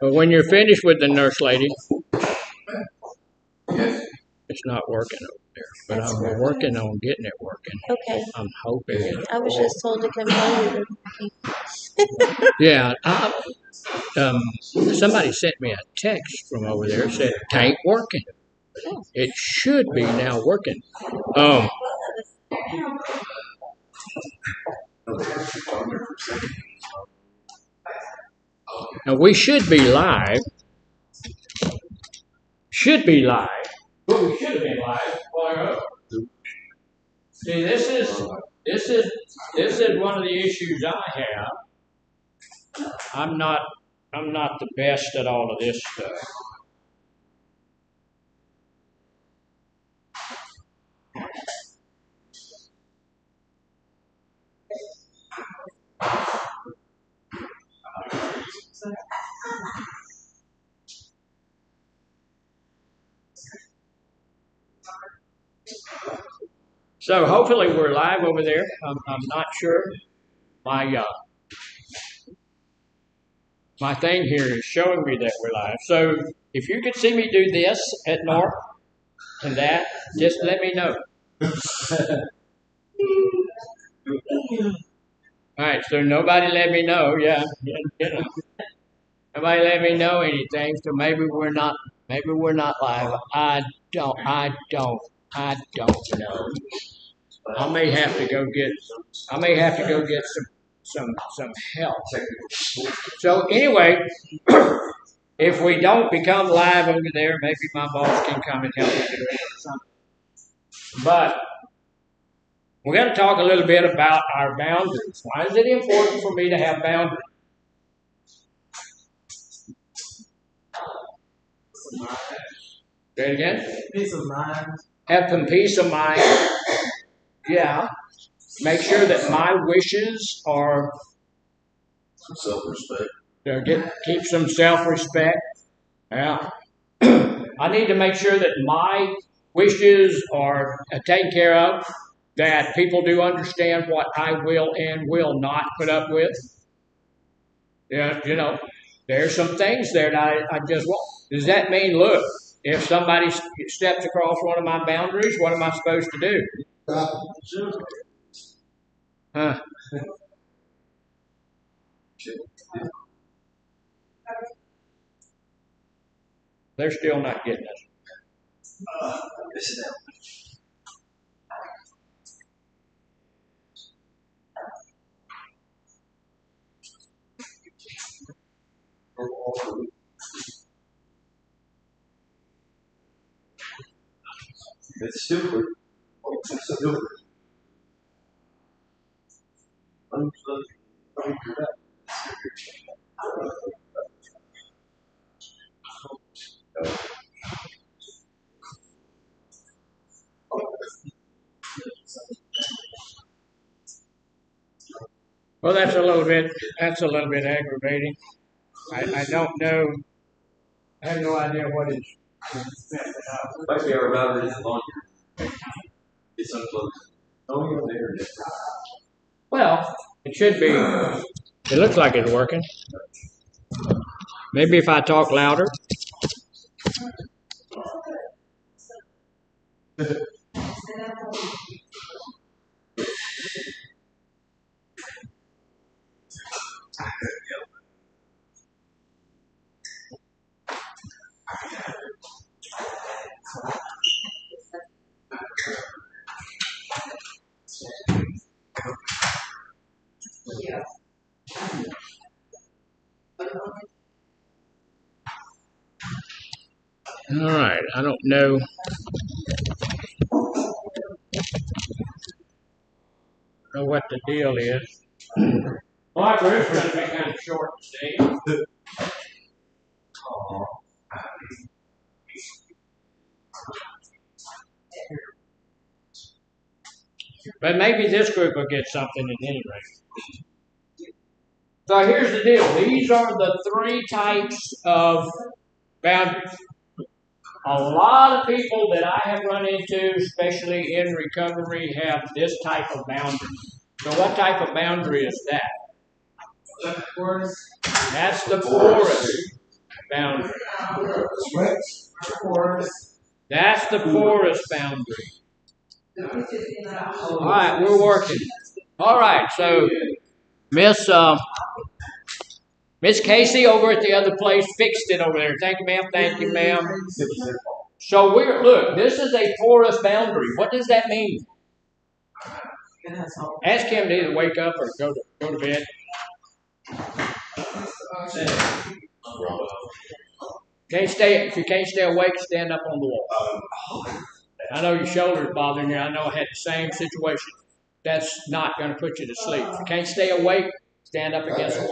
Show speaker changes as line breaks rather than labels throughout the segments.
But when you're finished with the nurse lady,
Yes.
it's not working over there. But I'm working on getting it working.
Okay.
I'm hoping.
I was just told to come tell you.
Yeah. Somebody sent me a text from over there. It said, it ain't working. It should be now working. Now we should be live. Should be live. But we should have been live. See, this is one of the issues I have. I'm not the best at all of this stuff. So hopefully we're live over there. I'm not sure. My thing here is showing me that we're live. So if you could see me do this at North and that, just let me know. All right, so nobody let me know. Yeah, you know. Nobody let me know anything. So maybe we're not live. I don't know. I may have to go get some help. So anyway, if we don't become live over there, maybe my boss can come and help me do it or something. But we're going to talk a little bit about our boundaries. Why is it important for me to have boundaries? Say it again?
Peace of mind.
Have some peace of mind. Yeah. Make sure that my wishes are
Some self-respect.
Keep some self-respect. Yeah. I need to make sure that my wishes are taken care of, that people do understand what I will and will not put up with. Yeah, you know, there's some things there that I just won't. Does that mean, look, if somebody steps across one of my boundaries, what am I supposed to do? Huh? They're still not getting us.
It's stupid. It's stupid.
Well, that's a little bit aggravating. I don't know. I have no idea what is.
Actually, our battery is on here. It's unplugged. Oh, yeah, there it is.
Well, it should be. It looks like it's working. Maybe if I talk louder. All right, I don't know. What the deal is. Well, our roof's going to be kind of short today. But maybe this group will get something at any rate. So here's the deal. These are the three types of boundaries. A lot of people that I have run into, especially in recovery, have this type of boundary. So what type of boundary is that? That's the poorest. boundary. That's the porous boundary. All right, we're working. All right, so Miss Casey over at the other place fixed it over there. Thank you, ma'am. Thank you, ma'am. So look. This is a porous boundary. What does that mean? Ask him to either wake up or go to bed. If you can't stay awake, stand up on the wall. I know your shoulder's bothering you. I know I had the same situation. That's not going to put you to sleep. If you can't stay awake, stand up against the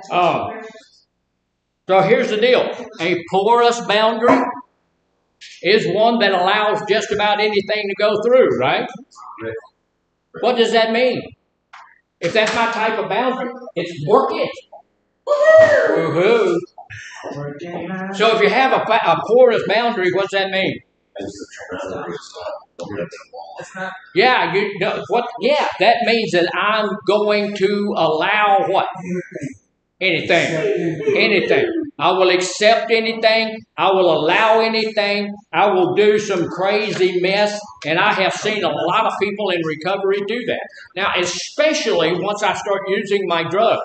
wall. So here's the deal. A porous boundary is one that allows just about anything to go through, right? What does that mean? If that's my type of boundary, it's work it. Woohoo! So if you have a porous boundary, what's that mean? Yeah, that means that I'm going to allow what? Anything. I will accept anything. I will allow anything. I will do some crazy mess. And I have seen a lot of people in recovery do that. Now, especially once I start using my drug.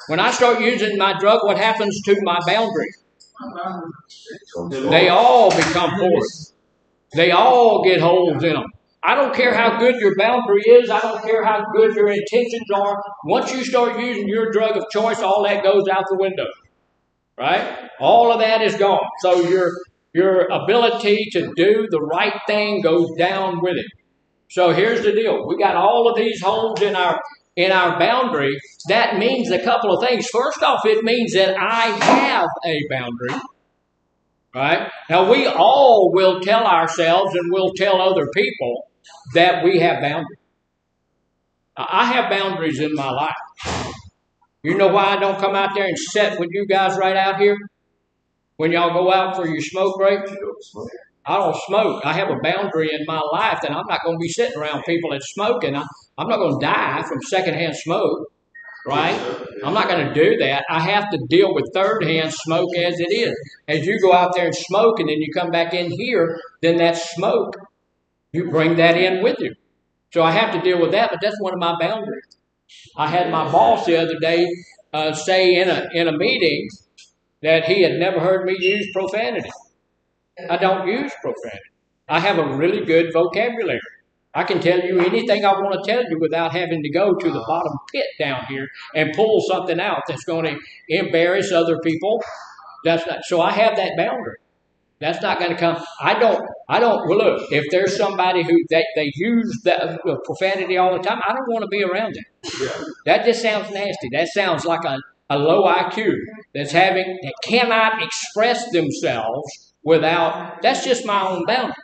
When I start using my drug, what happens to my boundaries? They all become porous. They all get holes in them. I don't care how good your boundary is. I don't care how good your intentions are. Once you start using your drug of choice, all that goes out the window. Right? All of that is gone. So your ability to do the right thing goes down with it. So here's the deal. We got all of these holes in our boundary. That means a couple of things. First off, it means that I have a boundary. Right? Now, we all will tell ourselves and we'll tell other people that we have boundaries. I have boundaries in my life. You know why I don't come out there and sit with you guys right out here? When y'all go out for your smoke breaks? I don't smoke. I have a boundary in my life that I'm not going to be sitting around people that smoke, and I'm not going to die from secondhand smoke. Right? I'm not going to do that. I have to deal with third-hand smoke as it is. As you go out there and smoke and then you come back in here, then that smoke, you bring that in with you. So I have to deal with that, but that's one of my boundaries. I had my boss the other day say in a meeting that he had never heard me use profanity. I don't use profanity. I have a really good vocabulary. I can tell you anything I want to tell you without having to go to the bottom pit down here and pull something out that's going to embarrass other people. So I have that boundary. That's not going to come. I don't, well, look, if there's somebody who they use that profanity all the time, I don't want to be around them. Yeah. That just sounds nasty. That sounds like a low IQ that cannot express themselves without, that's just my own boundary.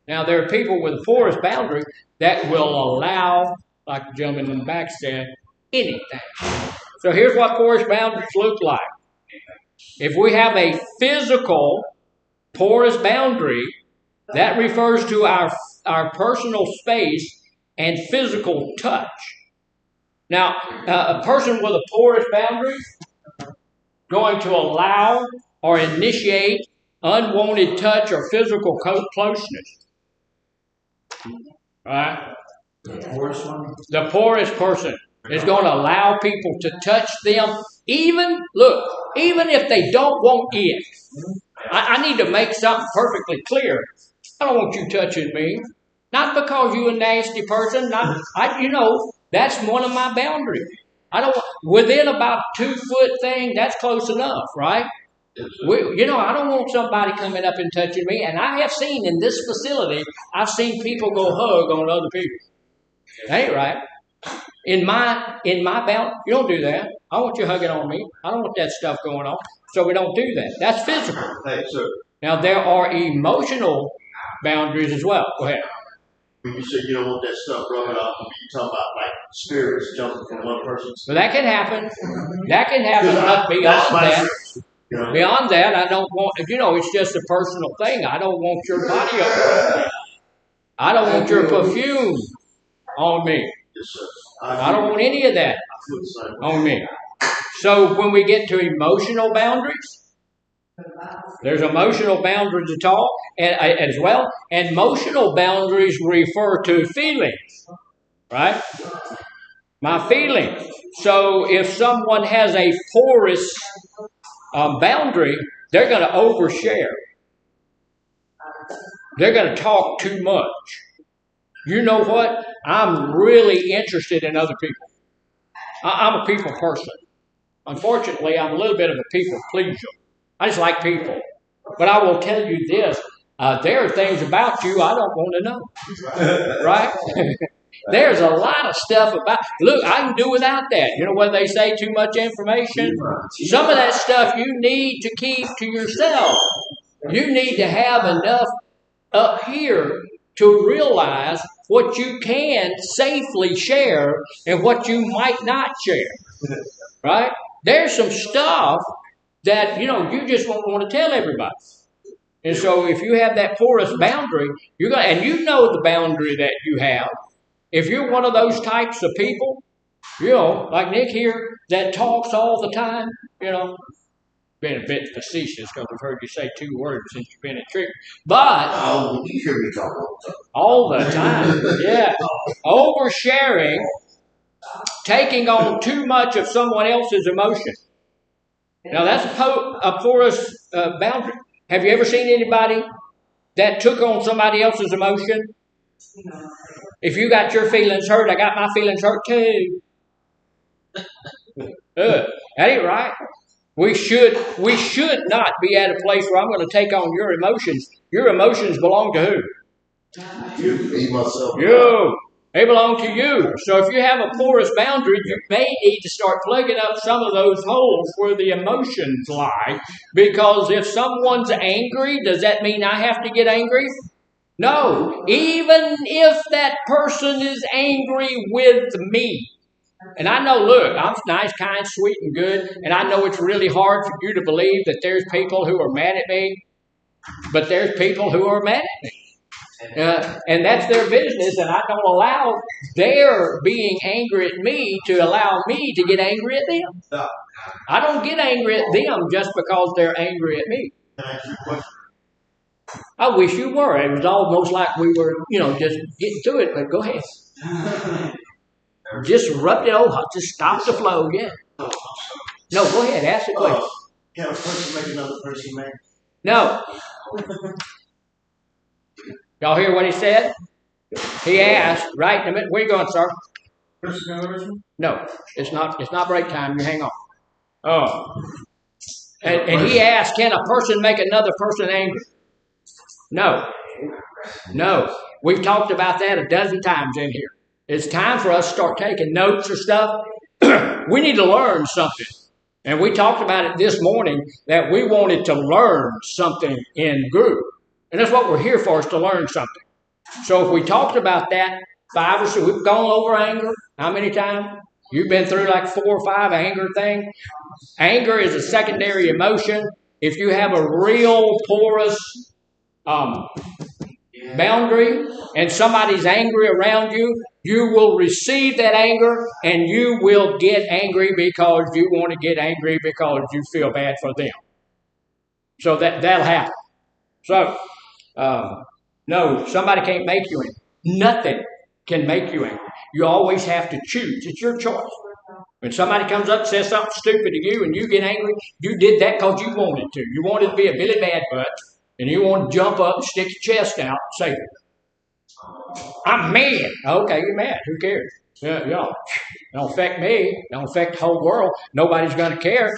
Now, there are people with a porous boundary that will allow, like the gentleman in the back said, anything. So here's what porous boundaries look like. If we have a physical porous boundary, that refers to our personal space and physical touch. Now, a person with a porous boundary is going to allow or initiate unwanted touch or physical closeness. Right? The porous person is going to allow people to touch them, even if they don't want it. I need to make something perfectly clear. I don't want you touching me. Not because you're a nasty person. That's one of my boundaries. Within about 2 foot thing, that's close enough, right? I don't want somebody coming up and touching me. And I have seen in this facility, I've seen people go hug on other people. That ain't right. In my boundary, you don't do that. I want you hugging on me. I don't want that stuff going on. So we don't do that. That's physical. Now, there are emotional boundaries as well. Go ahead.
When you say you don't want that stuff rubbing off, you talk about like spirits jumping from one person.
So that can happen. That can happen. But beyond that. Beyond that, I don't want, it's just a personal thing. I don't want your body on me. I don't want your perfume on me. I don't want any of that on me. So when we get to emotional boundaries, there's emotional boundaries to talk as well. And emotional boundaries refer to feelings, right? My feelings. So if someone has a porous boundary, they're going to overshare. They're going to talk too much. You know what? I'm really interested in other people. I'm a people person. Unfortunately, I'm a little bit of a people pleaser. I just like people. But I will tell you this. There are things about you I don't want to know. Right? There's a lot of stuff about. Look, I can do without that. You know what they say? Too much information. Some of that stuff you need to keep to yourself. You need to have enough up here to realize what you can safely share and what you might not share. Right? There's some stuff that you just won't want to tell everybody. And so if you have that porous boundary, and you know the boundary that you have. If you're one of those types of people, like Nick here, that talks all the time, been a bit facetious because I've heard you say 2 words since you've been at church. But
you hear me talk
all the time, yeah. Oversharing, taking on too much of someone else's emotion. Now that's a porous boundary. Have you ever seen anybody that took on somebody else's emotion? If you got your feelings hurt, I got my feelings hurt too. That ain't right. We should not be at a place where I'm going to take on your emotions. Your emotions belong to who?
You, myself.
You. They belong to you. So if you have a porous boundary, you may need to start plugging up some of those holes where the emotions lie. Because if someone's angry, does that mean I have to get angry? No. Even if that person is angry with me. And I know, look, I'm nice, kind, sweet, and good. And I know it's really hard for you to believe that there's people who are mad at me. But there's people who are mad at me. And that's their business, and I don't allow their being angry at me to allow me to get angry at them. I don't get angry at them just because they're angry at me. I wish you were. It was almost like we were, just getting to it, but go ahead. Disrupt it. Just stop the flow, yeah. No, go ahead. Ask the question.
Can a person make another person mad?
No. Y'all hear what he said? He asked, right in a minute, where you going, sir? No, it's not break time. You hang on. Oh. And he asked, can a person make another person angry? No. No. We've talked about that a dozen times in here. It's time for us to start taking notes or stuff. We need to learn something. And we talked about it this morning that we wanted to learn something in group. And that's what we're here for, is to learn something. So if we talked about that 5 or 6, we've gone over anger. How many times? You've been through like 4 or 5 anger things. Anger is a secondary emotion. If you have a real porous boundary and somebody's angry around you, you will receive that anger and you will get angry because you want to get angry because you feel bad for them. So that'll happen. So, no, somebody can't make you angry. Nothing can make you angry. You always have to choose. It's your choice. When somebody comes up and says something stupid to you and you get angry, you did that because you wanted to. You wanted to be a Billy Bad Butt, and you want to jump up and stick your chest out and say, I'm mad. Okay, you're mad. Who cares? It don't affect me. It don't affect the whole world. Nobody's going to care.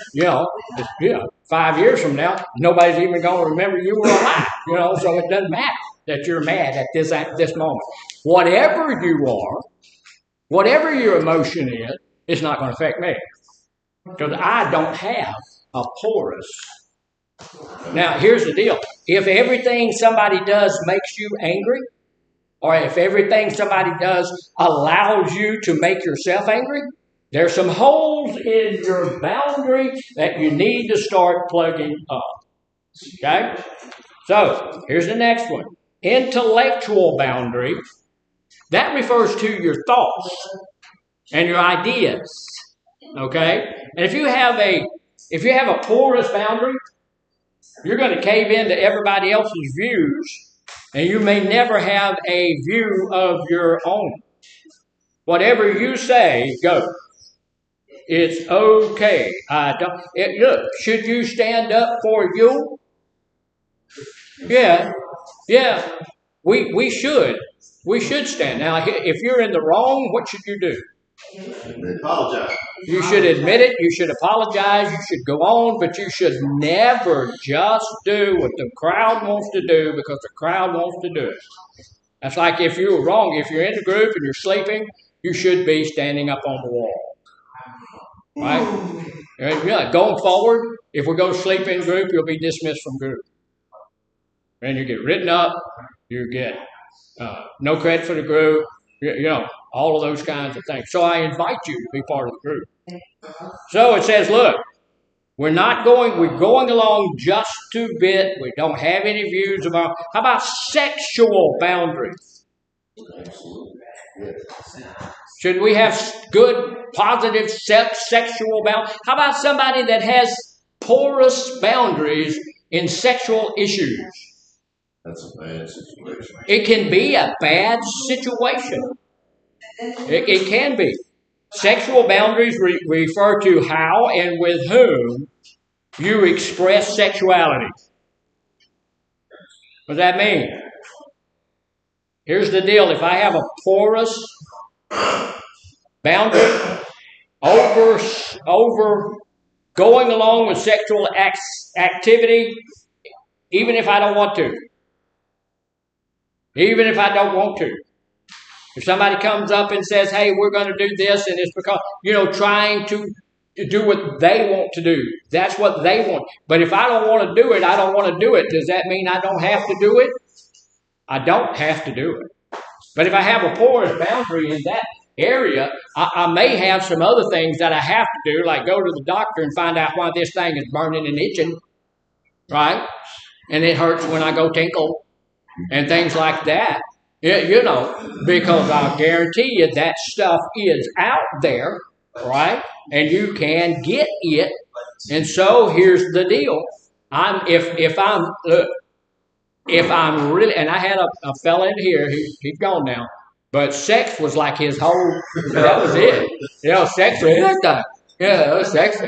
5 years from now, nobody's even going to remember you were alive. So it doesn't matter that you're mad at this moment. Whatever you are, whatever your emotion is, it's not going to affect me. Because I don't have a porous. Now, here's the deal. If everything somebody does makes you angry, or if everything somebody does allows you to make yourself angry, there's some holes in your boundary that you need to start plugging up. Okay? So, here's the next one. Intellectual boundary. That refers to your thoughts and your ideas. Okay? And if you have a porous boundary, you're going to cave into everybody else's views, and you may never have a view of your own. Whatever you say, go. It's okay. Look, should you stand up for you? Yeah, yeah. We should. We should stand. Now, if you're in the wrong, what should you do?
Apologize.
You should admit it. You should apologize. You should go on, but you should never just do what the crowd wants to do because the crowd wants to do it. That's like if you were wrong. If you're in the group and you're sleeping, you should be standing up on the wall. Right? Yeah, going forward, if we go to sleep in group, you'll be dismissed from group. And you get written up, you get no credit for the group, all of those kinds of things. So I invite you to be part of the group. So it says, look, we're going along just to bit. We don't have any views about, how about sexual boundaries? Should we have good, positive sexual boundaries? How about somebody that has porous boundaries in sexual issues?
That's a bad situation.
It can be a bad situation. It can be. Sexual boundaries refer to how and with whom you express sexuality. What does that mean? Here's the deal. If I have a porous boundary over going along with sexual activity, even if I don't want to. Even if I don't want to. If somebody comes up and says, hey, we're going to do this, and it's because, trying to do what they want to do. That's what they want. But if I don't want to do it, I don't want to do it. Does that mean I don't have to do it? I don't have to do it. But if I have a porous boundary in that area, I may have some other things that I have to do, like go to the doctor and find out why this thing is burning and itching, right? And it hurts when I go tinkle and things like that. Because I'll guarantee you that stuff is out there, right? And you can get it. And so here's the deal. If I'm really, and I had a fella in here, he's gone now, but sex was like his whole, that was it. Sex was everything. Sex.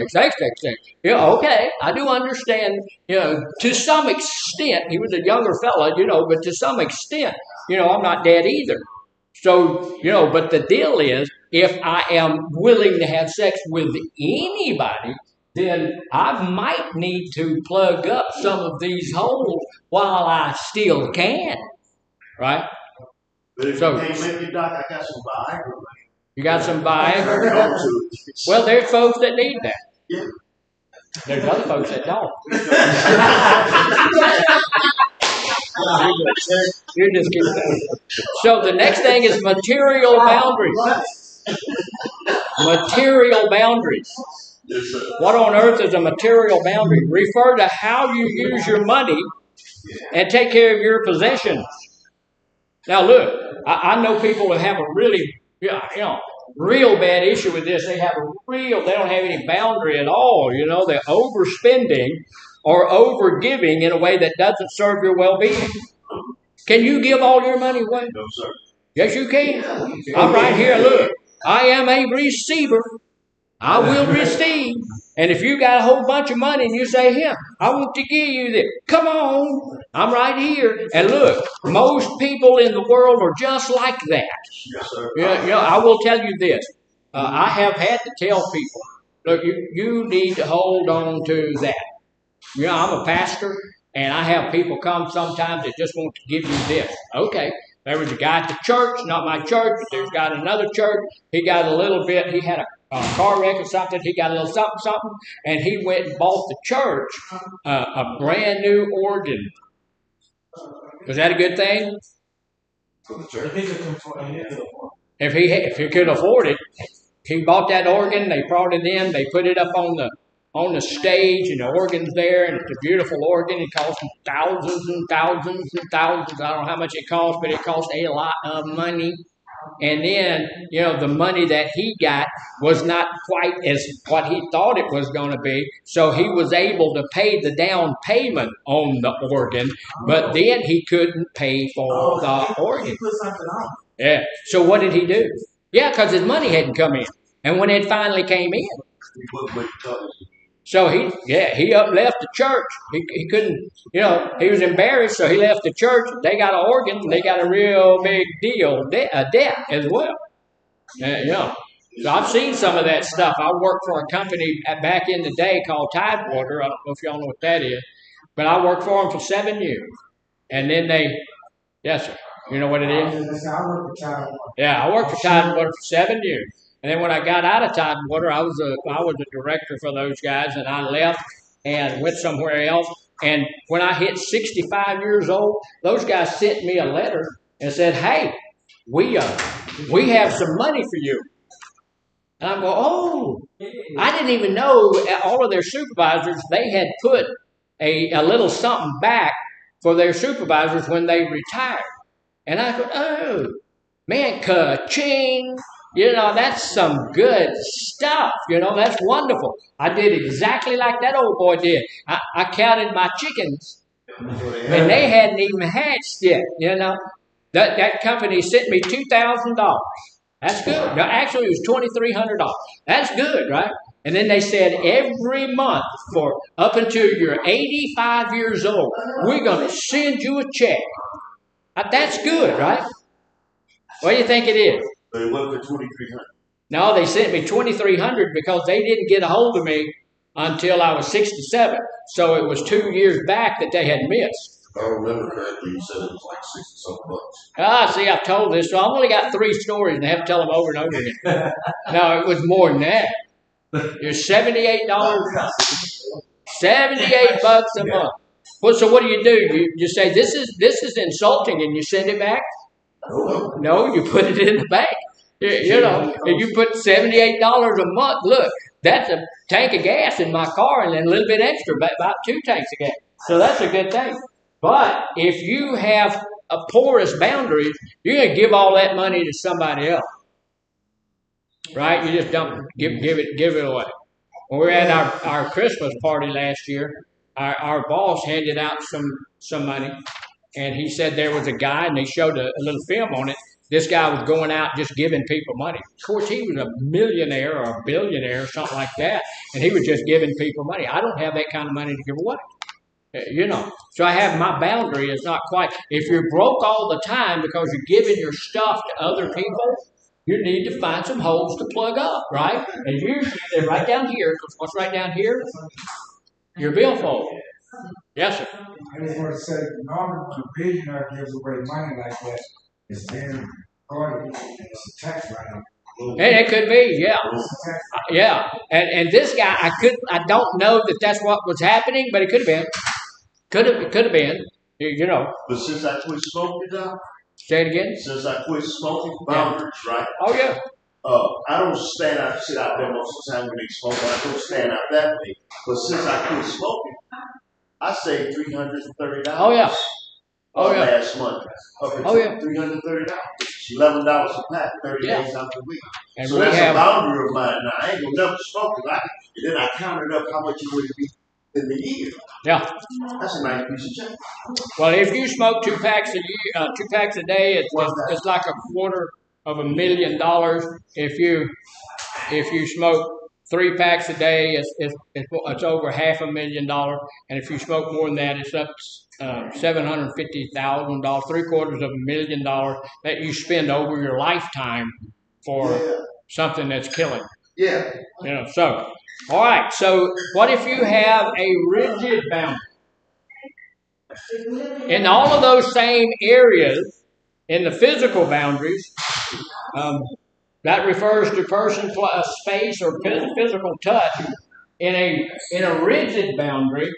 Okay, I do understand, to some extent, he was a younger fella, but to some extent, I'm not dead either. So, but the deal is, if I am willing to have sex with anybody, then I might need to plug up some of these holes while I still can. Right?
But if you can't make it, Doc, I got some Viagra.
You got some Viagra? Well, there's folks that need that.
Yeah.
There's other folks that don't. You're just kidding. So the next thing is material boundaries. Material boundaries. What on earth is a material boundary? Refer to how you use your money and take care of your possessions. Now look, I know people that have a really, real bad issue with this. They don't have any boundary at all. They're overspending or overgiving in a way that doesn't serve your well-being. Can you give all your money away?
No, sir.
Yes, you can. I'm right here. Look, I am a receiver. I will receive. And if you got a whole bunch of money and you say, here, I want to give you this. Come on. I'm right here. And look, most people in the world are just like that.
Yes, sir.
I will tell you this. I have had to tell people, look, you need to hold on to that. I'm a pastor, and I have people come sometimes that just want to give you this. Okay. There was a guy at the church, not my church, but there's a guy at another church. He got a little bit, he had a car wreck or something. He got a little something, and he went and bought the church a brand new organ. Was that a good thing? If he could afford it, he bought that organ. They brought it in. They put it up on the stage, and the organ's there, and it's a beautiful organ. It cost thousands and thousands and thousands. I don't know how much it cost, but it cost a lot of money. and then, the money that he got was not quite as what he thought it was going to be. So he was able to pay the down payment on the organ, but then he couldn't pay for the organ. Yeah. So what did he do? Yeah, because his money hadn't come in. And when it finally came in, so he left the church. He couldn't, he was embarrassed, so he left the church. They got an organ, and they got a real big deal, a debt as well. So I've seen some of that stuff. I worked for a company back in the day called Tidewater. I don't know if y'all know what that is, but I worked for them for 7 years, and then yes, sir. You know what it is? Yeah, I worked for Tidewater for 7 years. And then when I got out of Tidewater, I was a director for those guys, and I left and went somewhere else. And when I hit 65 years old, those guys sent me a letter and said, "Hey, we have some money for you." And I go, "Oh!" I didn't even know all of their supervisors, they had put a little something back for their supervisors when they retired. And I go, "Oh, man, ka-ching. That's some good stuff. That's wonderful." I did exactly like that old boy did. I counted my chickens, and they hadn't even hatched yet. That company sent me $2,000. That's good. No, actually, it was $2,300. That's good, right? And then they said every month for up until you're 85 years old, we're going to send you a check. That's good, right? What do you think it is?
But it wasn't for 2,300.
No, they sent me 2,300 because they didn't get a hold of me until I was 67. So it was 2 years back that they had missed.
If I remember correctly, you said it was like $60-something.
See, I've told this, so I've only got 3 stories and I have to tell them over and over again. No, it was more than that. It's $78, $78 a month. Well, so what do? You say this is insulting, and you send it back? No, you put it in the bank. And you put $78 a month. Look, that's a tank of gas in my car, and then a little bit extra, about 2 tanks of gas. So that's a good thing. But if you have a porous boundaries, you're going to give all that money to somebody else, right? You just don't give it away. When we were at our Christmas party last year, our boss handed out some money, and he said there was a guy, and they showed a little film on it. This guy was going out just giving people money. Of course, he was a millionaire or a billionaire or something like that, and he was just giving people money. I don't have that kind of money to give away. So I have my boundary is not quite. If you're broke all the time because you're giving your stuff to other people, you need to find some holes to plug up, right? And usually they're right down here, because what's right down here? Your billfold. Yes, sir.
I just want to say, normally the billionaire gives away money like that is being recorded. It's a tax write-off.
And it could be, yeah. Yeah. And this guy, I don't know that that's what was happening, but it could have been. Could have been.
But since I quit smoking, Doc,
say it again.
Since I quit smoking, boundaries, right?
Oh yeah.
I don't sit out there most of the time when they smoke. I don't stand out that way. But since I quit smoking, I saved $330.
Oh yeah. Oh yeah.
Last month. $330. $11 a pack, 30 days out the week. And so that's a boundary of mine now. I ain't gonna never smoke it. And then I counted up how much it would be in the year.
Yeah.
That's a nice piece of check.
Well, if you smoke 2 packs a year, 2 packs a day, it's like $250,000. If you smoke 3 packs a day, it's over $500,000. And if you smoke more than that, it's up $750,000, $750,000 that you spend over your lifetime for something that's killing.
Yeah.
So, all right. So, what if you have a rigid boundary? In all of those same areas, in the physical boundaries, that refers to person, space, or physical touch. In a rigid boundary,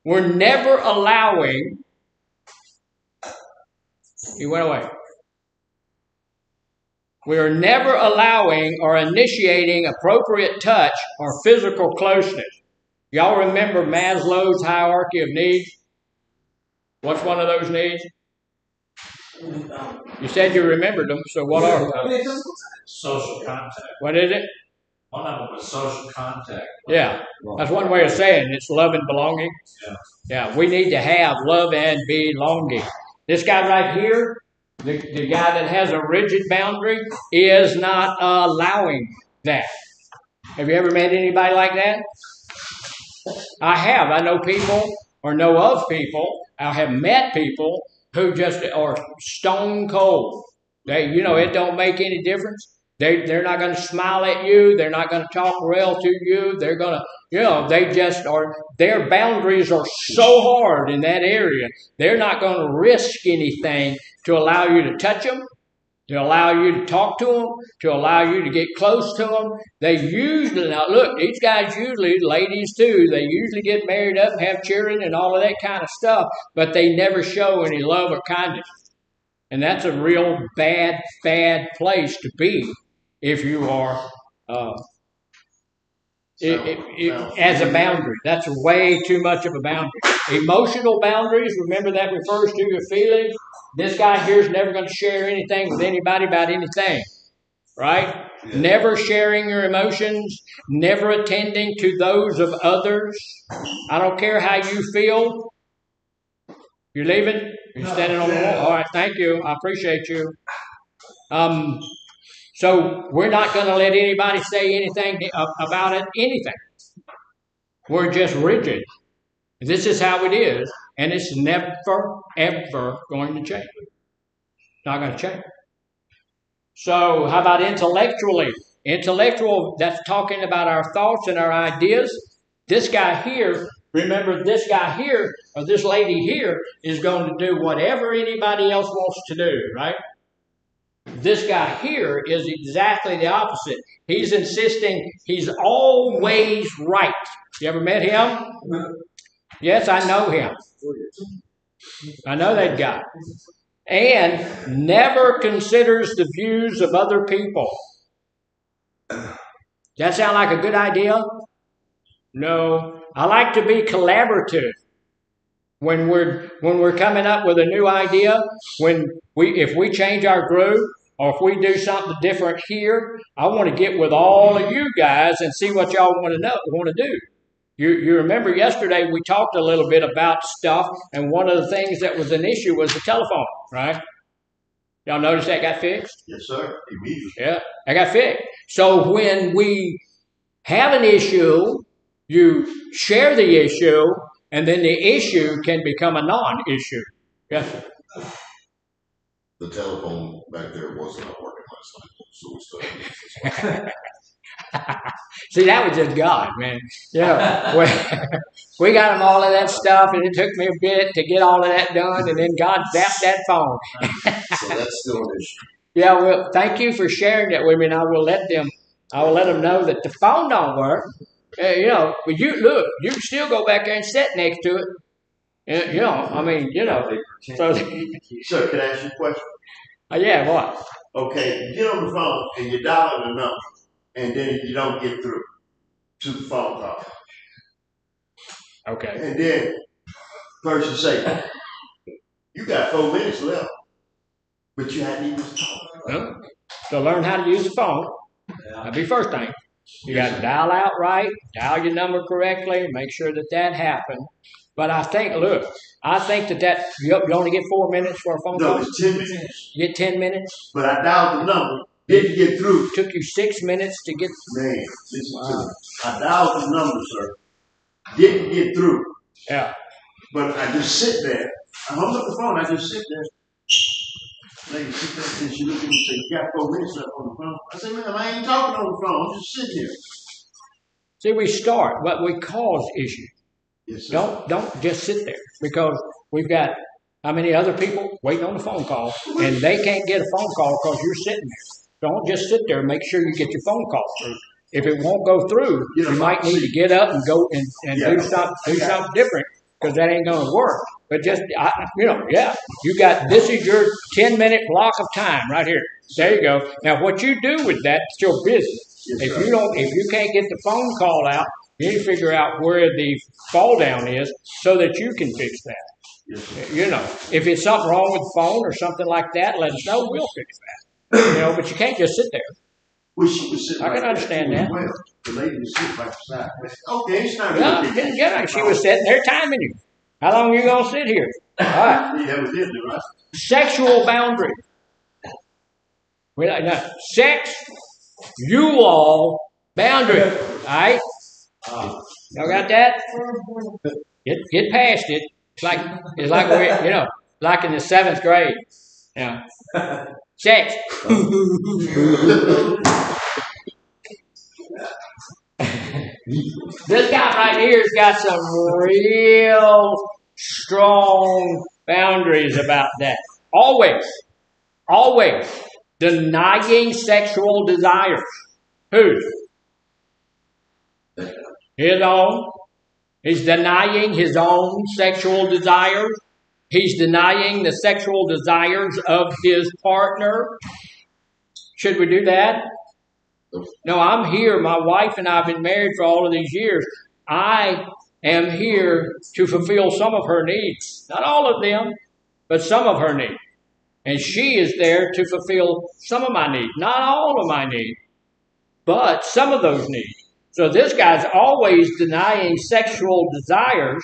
we're never allowing. He went away. We are never allowing or initiating appropriate touch or physical closeness. Y'all remember Maslow's hierarchy of needs? What's one of those needs? You said you remembered them, so what are they?
Social contact.
What is it?
One of them was social contact.
Yeah, that's one way of saying it. It's love and belonging.
Yeah.
Yeah, we need to have love and belonging. This guy right here, the guy that has a rigid boundary, is not allowing that. Have you ever met anybody like that? I have. I know people or know of people. I have met people who just are stone cold. It don't make any difference. They're not going to smile at you. They're not going to talk well to you. They're going to, they just are, their boundaries are so hard in that area. They're not going to risk anything to allow you to touch them, to allow you to talk to them, to allow you to get close to them. They usually, now look, these guys usually, ladies too, they usually get married up and have children and all of that kind of stuff, but they never show any love or kindness. And that's a real bad place to be if you are as a boundary. That's way too much of a boundary. Emotional boundaries, remember that refers to your feelings. This guy here is never going to share anything with anybody about anything, right? Yeah. Never sharing your emotions, never attending to those of others. I don't care how you feel. You're leaving? You're standing on the wall? All right, thank you. I appreciate you. So we're not going to let anybody say anything about it, anything. We're just rigid. This is how it is, and it's never, ever going to change. It's not going to change. So how about intellectually? Intellectual, that's talking about our thoughts and our ideas. This guy here, remember this guy here, or this lady here, is going to do whatever anybody else wants to do, right? This guy here is exactly the opposite. He's insisting he's always right. You ever met him? Yes, I know him. I know that guy. And never considers the views of other people. That sound like a good idea? No. I like to be collaborative. When we're coming up with a new idea, if we change our group or if we do something different here, I want to get with all of you guys and see what y'all want to do. You remember yesterday we talked a little bit about stuff, and one of the things that was an issue was the telephone, right? Y'all notice that got fixed?
Yes, sir. Immediately.
Yeah, that got fixed. So when we have an issue, you share the issue, and then the issue can become a non-issue. Yes.
The telephone back there was not working last night, so we started.
See, that was just God, man. We got him all of that stuff, and it took me a bit to get all of that done, and then God zapped that phone.
So that's still an issue.
Yeah, well, thank you for sharing that with me, and I will let them know that the phone don't work. But you can still go back there and sit next to it. So,
sir, can I ask you a question?
Yeah, what?
Okay, you get on the phone and you dial the number, and then you don't get through to the phone call.
Okay.
And then person say, you got 4 minutes left, but you hadn't even talked.
Well, so learn how to use the phone. That'd be first thing. You got to dial out right, dial your number correctly, make sure that happened. But I think that you only get 4 minutes for a phone call?
No, it's 10 minutes.
You get 10 minutes?
But I dialed the number, didn't get through.
It took you 6 minutes to get through?
Man, listen to me. I dialed the number, sir, didn't get through.
Yeah.
But I just sit there. I hung up the phone, I just sit there. Lady sit there and she looked at me and said, you got 4 minutes left on the phone. I said, ma'am, I ain't talking on the phone, I'm just sitting here.
See, we start, but we cause issues.
Yes, sir.
Don't just sit there, because we've got how many other people waiting on the phone call, and they can't get a phone call because you're sitting there. Don't just sit there. Make sure you get your phone call through. If it won't go through, you might need to get up and go and do something different, because that ain't going to work. But just you got, this is your 10-minute block of time right here. There you go. Now what you do with that, it's your business.
Yes,
if you can't get the phone call out, you need to figure out where the fall down is so that you can fix that.
Yes, sir.
You know, if it's something wrong with the phone or something like that, let us know. We'll fix that. You know, but you can't just sit there.
Well, she was sitting
I can
right
understand
there
that.
too as well. The lady was sitting right beside me. I said, okay, it's not
Yeah,
really big.
yeah, she was sitting there timing you. How long you gonna sit here? All right.
Yeah, evidently, right?
Sexual boundary. Sex, you all boundary. All right. Y'all got that? Get past it. It's like we, you know, like in the 7th grade. Yeah. Sex. This guy right here has got some real strong boundaries about that. Always denying sexual desires. Whose? His own. He's denying his own sexual desires. He's denying the sexual desires of his partner. Should we do that? No, I'm here. My wife and I have been married for all of these years. I am here to fulfill some of her needs. Not all of them, but some of her needs. And she is there to fulfill some of my needs. Not all of my needs, but some of those needs. So this guy's always denying sexual desires,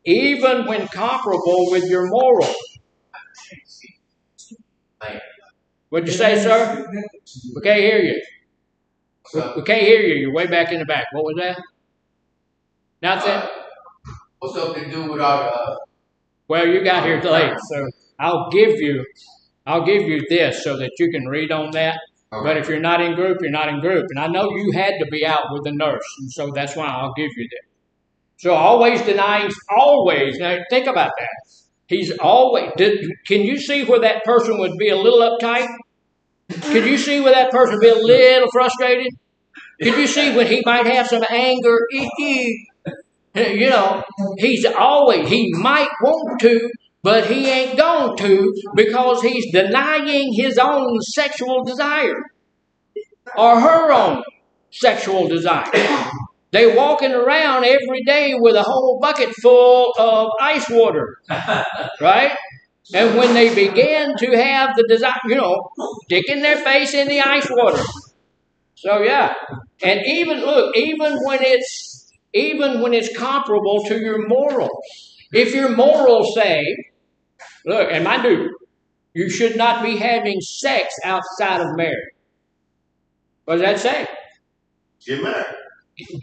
even when comparable with your morals. What'd you say, sir? We can't hear you. We can't hear you. You're way back in the back. What was that? Nothing?
What's up to do with our
Well, you got here late, so I'll give you this so that you can read on that. Okay. But if you're not in group, you're not in group. And I know you had to be out with the nurse, and so that's why I'll give you that. So always denying, always. Now think about that. He's always. Can you see where that person would be a little uptight? Can you see where that person would be a little frustrated? Can you see when he might have some anger? You know, he might want to, but he ain't going to because he's denying his own sexual desire or her own sexual desire. They walking around every day with a whole bucket full of ice water, right? And when they begin to have the desire, you know, sticking their face in the ice water. So yeah, and even when it's comparable to your morals. If your morals say, look, and mind you should not be having sex outside of marriage. What does that say?
Get married.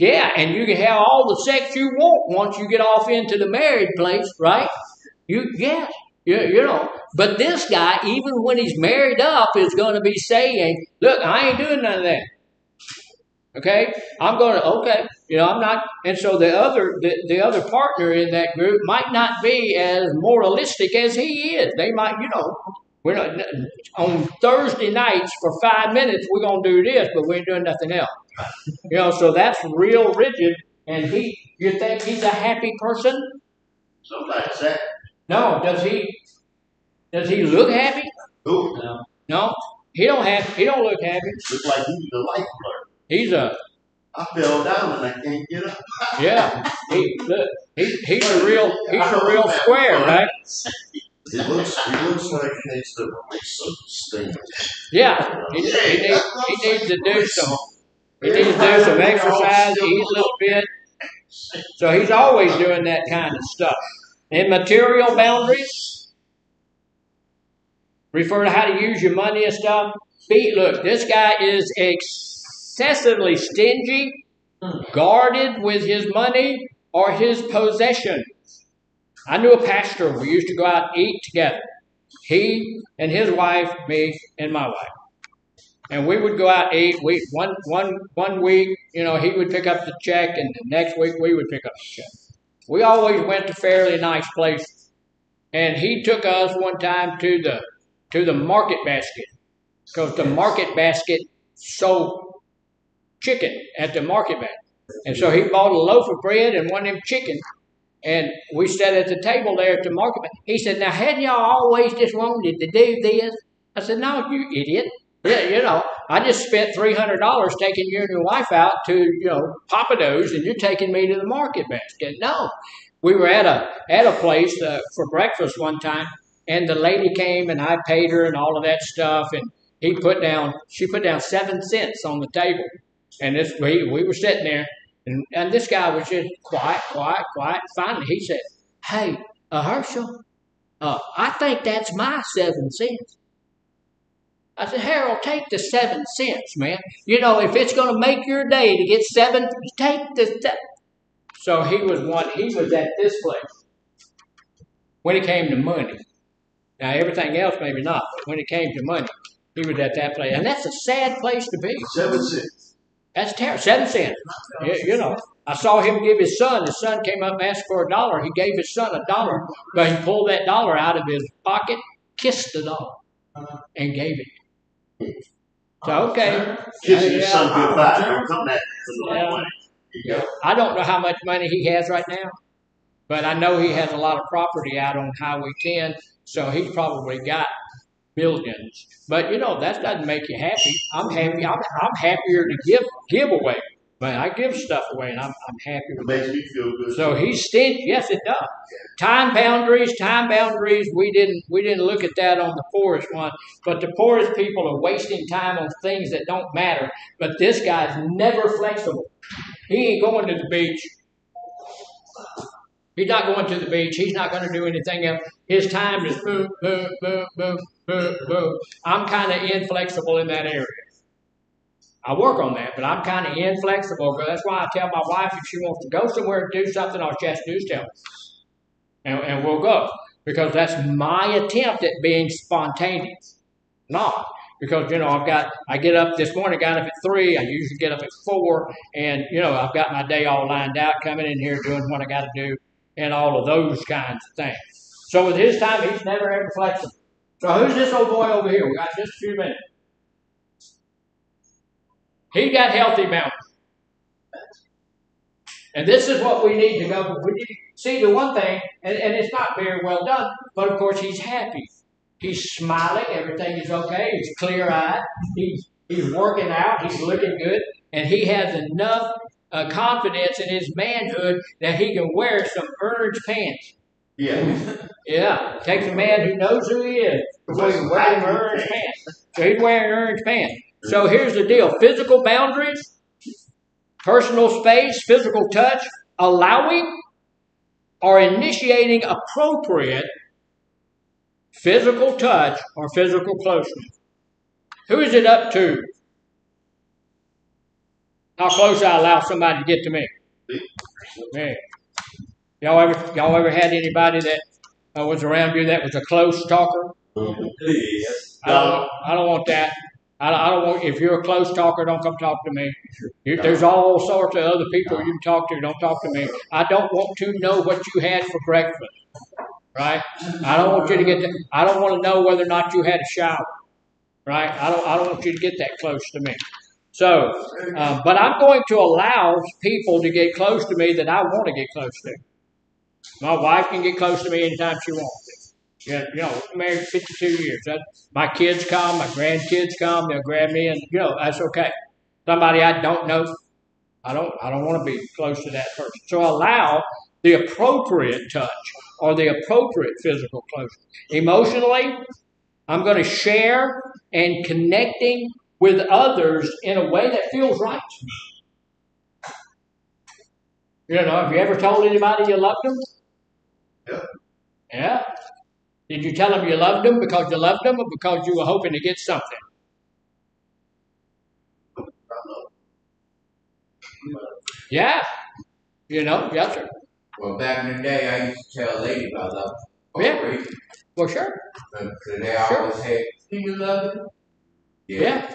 Yeah, and you can have all the sex you want once you get off into the married place, right? You know. But this guy, even when he's married up, is going to be saying, look, I ain't doing none of that. Okay? I'm not. And so the other partner in that group might not be as moralistic as he is. They might, we're not on Thursday nights for 5 minutes. We're gonna do this, but we ain't doing nothing else. So that's real rigid. And you think he's a happy person?
Somebody's sad.
No. Does he look happy?
Who?
No. He don't look happy.
Looks like he's the life flirt. I fell down and I can't get up.
Yeah. He's a real square, right?
He looks like he needs to release some steam.
Yeah. He needs to do some exercise, eat a little bit. So he's always doing that kind of stuff. And material boundaries refer to how to use your money and stuff. Look, this guy is excessively stingy, guarded with his money or his possessions. I knew a pastor. We used to go out and eat together. He and his wife, me and my wife. And we would go out and eat. One week, he would pick up the check, and the next week we would pick up the check. We always went to fairly nice places. And he took us one time to the market basket, because the market basket sold chicken at the market basket. And so he bought a loaf of bread and one of them chicken. And we sat at the table there at the market. He said, now, hadn't y'all always just wanted to do this? I said, no, you idiot. Yeah, I just spent $300 taking you and your wife out to, Papados, and you're taking me to the market basket. No, we were at a place for breakfast one time, and the lady came and I paid her and all of that stuff, and she put down 7 cents on the table, and we were sitting there, and this guy was just quiet. Finally, he said, "Hey, Herschel, I think that's my 7 cents." I said, "Harold, take the 7 cents, man. You know, if it's going to make your day to get 7, take the." So he was at this place when it came to money. Now, everything else, maybe not, but when it came to money, he was at that place. And that's a sad place to be.
7 cents.
That's terrible. 7 cents. You know, I saw him give his son. His son came up and asked for $1. He gave his son $1, but he pulled that dollar out of his pocket, kissed the dollar, and gave it. So, okay.
Kissing his son goodbye. Don't come back for the money.
Yeah. I don't know how much money he has right now, but I know he has a lot of property out on Highway 10, so he's probably got millions. But you know, that doesn't make you happy. I'm happy. I'm happier to give away. But I give stuff away, and I'm happy with
it. Makes me feel good.
So he's stingy. Yes, it does. Time boundaries. We didn't look at that on the poorest one, but the poorest people are wasting time on things that don't matter. But this guy's never flexible. He ain't going to the beach. He's not going to the beach. He's not going to do anything else. His time is boom, boom, boom, boom, boom, boom. I'm kind of inflexible in that area. I work on that, but I'm kind of inflexible. That's why I tell my wife if she wants to go somewhere and do something, all she has to do is tell me. And we'll go. Because that's my attempt at being spontaneous. Not. Because, you know, I get up this morning, got up at 3. I usually get up at 4. And, you know, I've got my day all lined out, coming in here, doing what I got to do, and all of those kinds of things. So with his time, he's never ever flexible. So who's this old boy over here? We got just a few minutes. He got healthy boundaries. And this is what we need to go. We need to see the one thing, and it's not very well done, but of course he's happy. He's smiling, everything is okay, he's clear-eyed, he's working out, he's looking good, and he has enough confidence in his manhood that he can wear some orange pants.
Yeah.
Yeah. It takes a man who knows who he is before he can wear orange pants. So he's wearing orange pants. So here's the deal. Physical boundaries, personal space, physical touch, allowing or initiating appropriate physical touch or physical closeness. Who is it up to? How close I allow somebody to get to me? Me. Y'all ever had anybody that was around you that was a close talker?
Yes.
I don't want that. I don't want. If you're a close talker, don't come talk to me. There's all sorts of other people you can talk to. Don't talk to me. I don't want to know what you had for breakfast. Right? I don't want you to get. I don't want to know whether or not you had a shower. Right? I don't want you to get that close to me. So, but I'm going to allow people to get close to me that I want to get close to. My wife can get close to me anytime she wants to. Yeah, you know, married 52 years. My kids come, my grandkids come, they'll grab me, and you know that's okay. Somebody I don't know, I don't want to be close to that person. So allow the appropriate touch or the appropriate physical closeness. Emotionally, I'm going to share and connecting with others in a way that feels right to me. You know, have you ever told anybody you loved them?
Yeah.
Yeah. Did you tell them you loved them because you loved them or because you were hoping to get something? Yeah. You know, yes, sir.
Well, back in the day, I used to tell ladies I loved them.
Yeah. Well, sure.
Because they always say, "Do you love them?"
Yeah.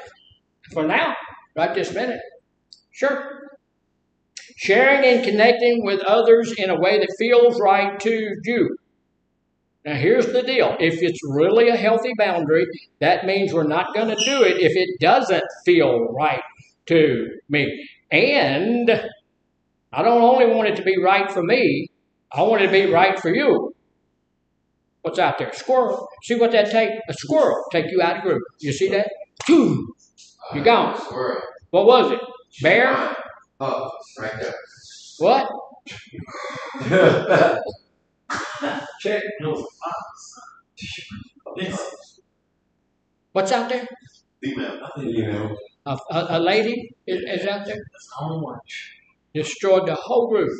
For now, right this minute. Sure. Sharing and connecting with others in a way that feels right to you. Now, here's the deal. If it's really a healthy boundary, that means we're not going to do it if it doesn't feel right to me. And I don't only want it to be right for me, I want it to be right for you. What's out there? Squirrel. See what that takes? A squirrel take you out of group. You see that? You're gone.
Squirrel.
What was it? Bear?
Oh, right there.
What?
Check. No.
What's out there?
Female.
Female.
A lady is out there?
That's the only one.
Destroyed the whole roof.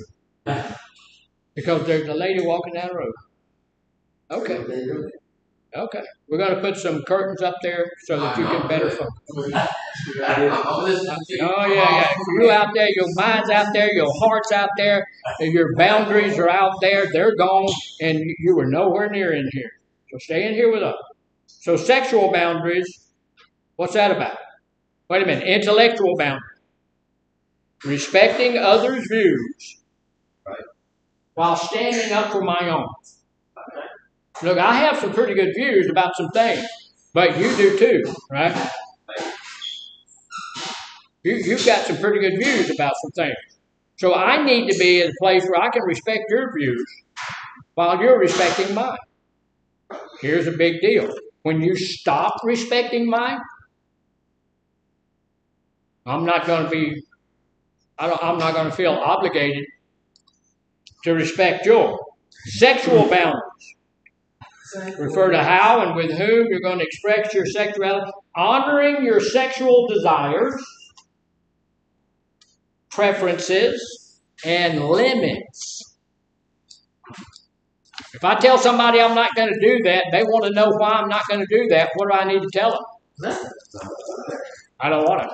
Because there's a lady walking down the road. Okay. Okay. We're going to put some curtains up there so that you can better focus.
I'm listening to you.
Oh, yeah. You out there, your mind's out there, your heart's out there, and your boundaries are out there. They're gone, and you were nowhere near in here. So stay in here with us. So sexual boundaries, what's that about? Wait a minute. Intellectual boundaries. Respecting others' views while standing up for my own. Look, I have some pretty good views about some things, but you do too, right? You've got some pretty good views about some things. So I need to be in a place where I can respect your views while you're respecting mine. Here's a big deal. When you stop respecting mine, I'm not going to feel obligated to respect yours. Sexual boundaries refer to how and with whom you're going to express your sexuality, honoring your sexual desires, preferences, and limits. If I tell somebody I'm not going to do that, they want to know why I'm not going to do that. What do I need to tell them? I don't want to.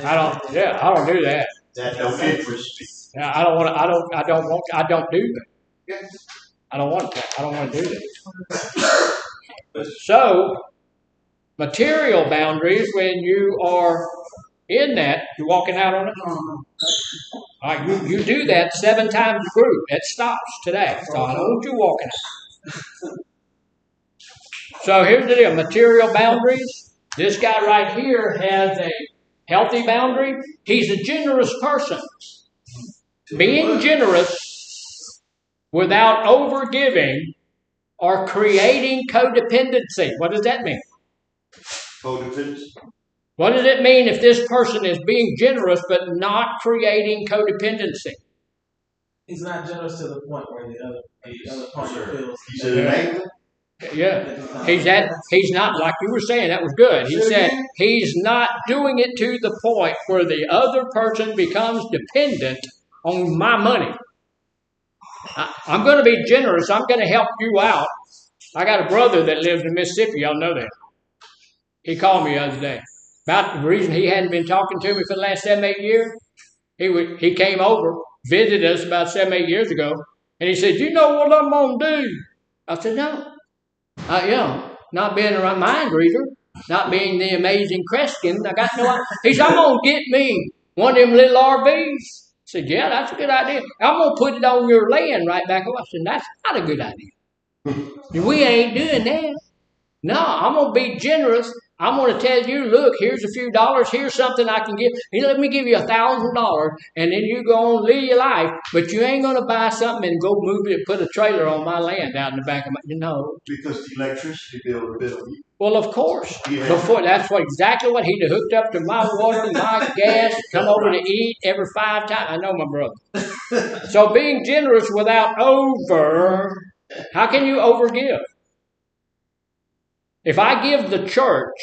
I don't do that.
That no interest.
I don't do that. I don't want that. I don't want to do that. So, material boundaries, when you are in that, you're walking out on it. All right, you do that 7 times a group. It stops today. So I don't want you walking out. So here's the deal. Material boundaries. This guy right here has a healthy boundary. He's a generous person. Being generous without overgiving or creating codependency. What does that mean?
Codependency.
What does it mean if this person is being generous but not creating codependency?
He's not generous to the point where the other party feels.
He's an angler.
Yeah. He's not, like you were saying, that was good. He said he's not doing it to the point where the other person becomes dependent on my money. I'm going to be generous. I'm going to help you out. I got a brother that lives in Mississippi. Y'all know that. He called me the other day. About the reason he hadn't been talking to me for the last 7-8 years. He came over, visited us about 7-8 years ago, and he said, "You know what I'm going to do?" I said, "No. Not being a mind reader, not being the amazing Kreskin. I got no idea." He said, "I'm going to get me one of them little RVs." I said, "Yeah, that's a good idea. I'm going to put it on your land right back." I said, "That's not a good idea. We ain't doing that. No, I'm going to be generous. I'm going to tell you, look, here's a few dollars. Here's something I can give. Let me give you $1,000, and then you go on live your life. But you ain't going to buy something and go move it, put a trailer on my land out in the back of my,
Because the electricity bill will bill you.
Well, of course.
Yeah.
That's exactly what he'd have hooked up to my water, my gas, come over to eat every 5 times. I know my brother. So being generous without how can you overgive? If I give the church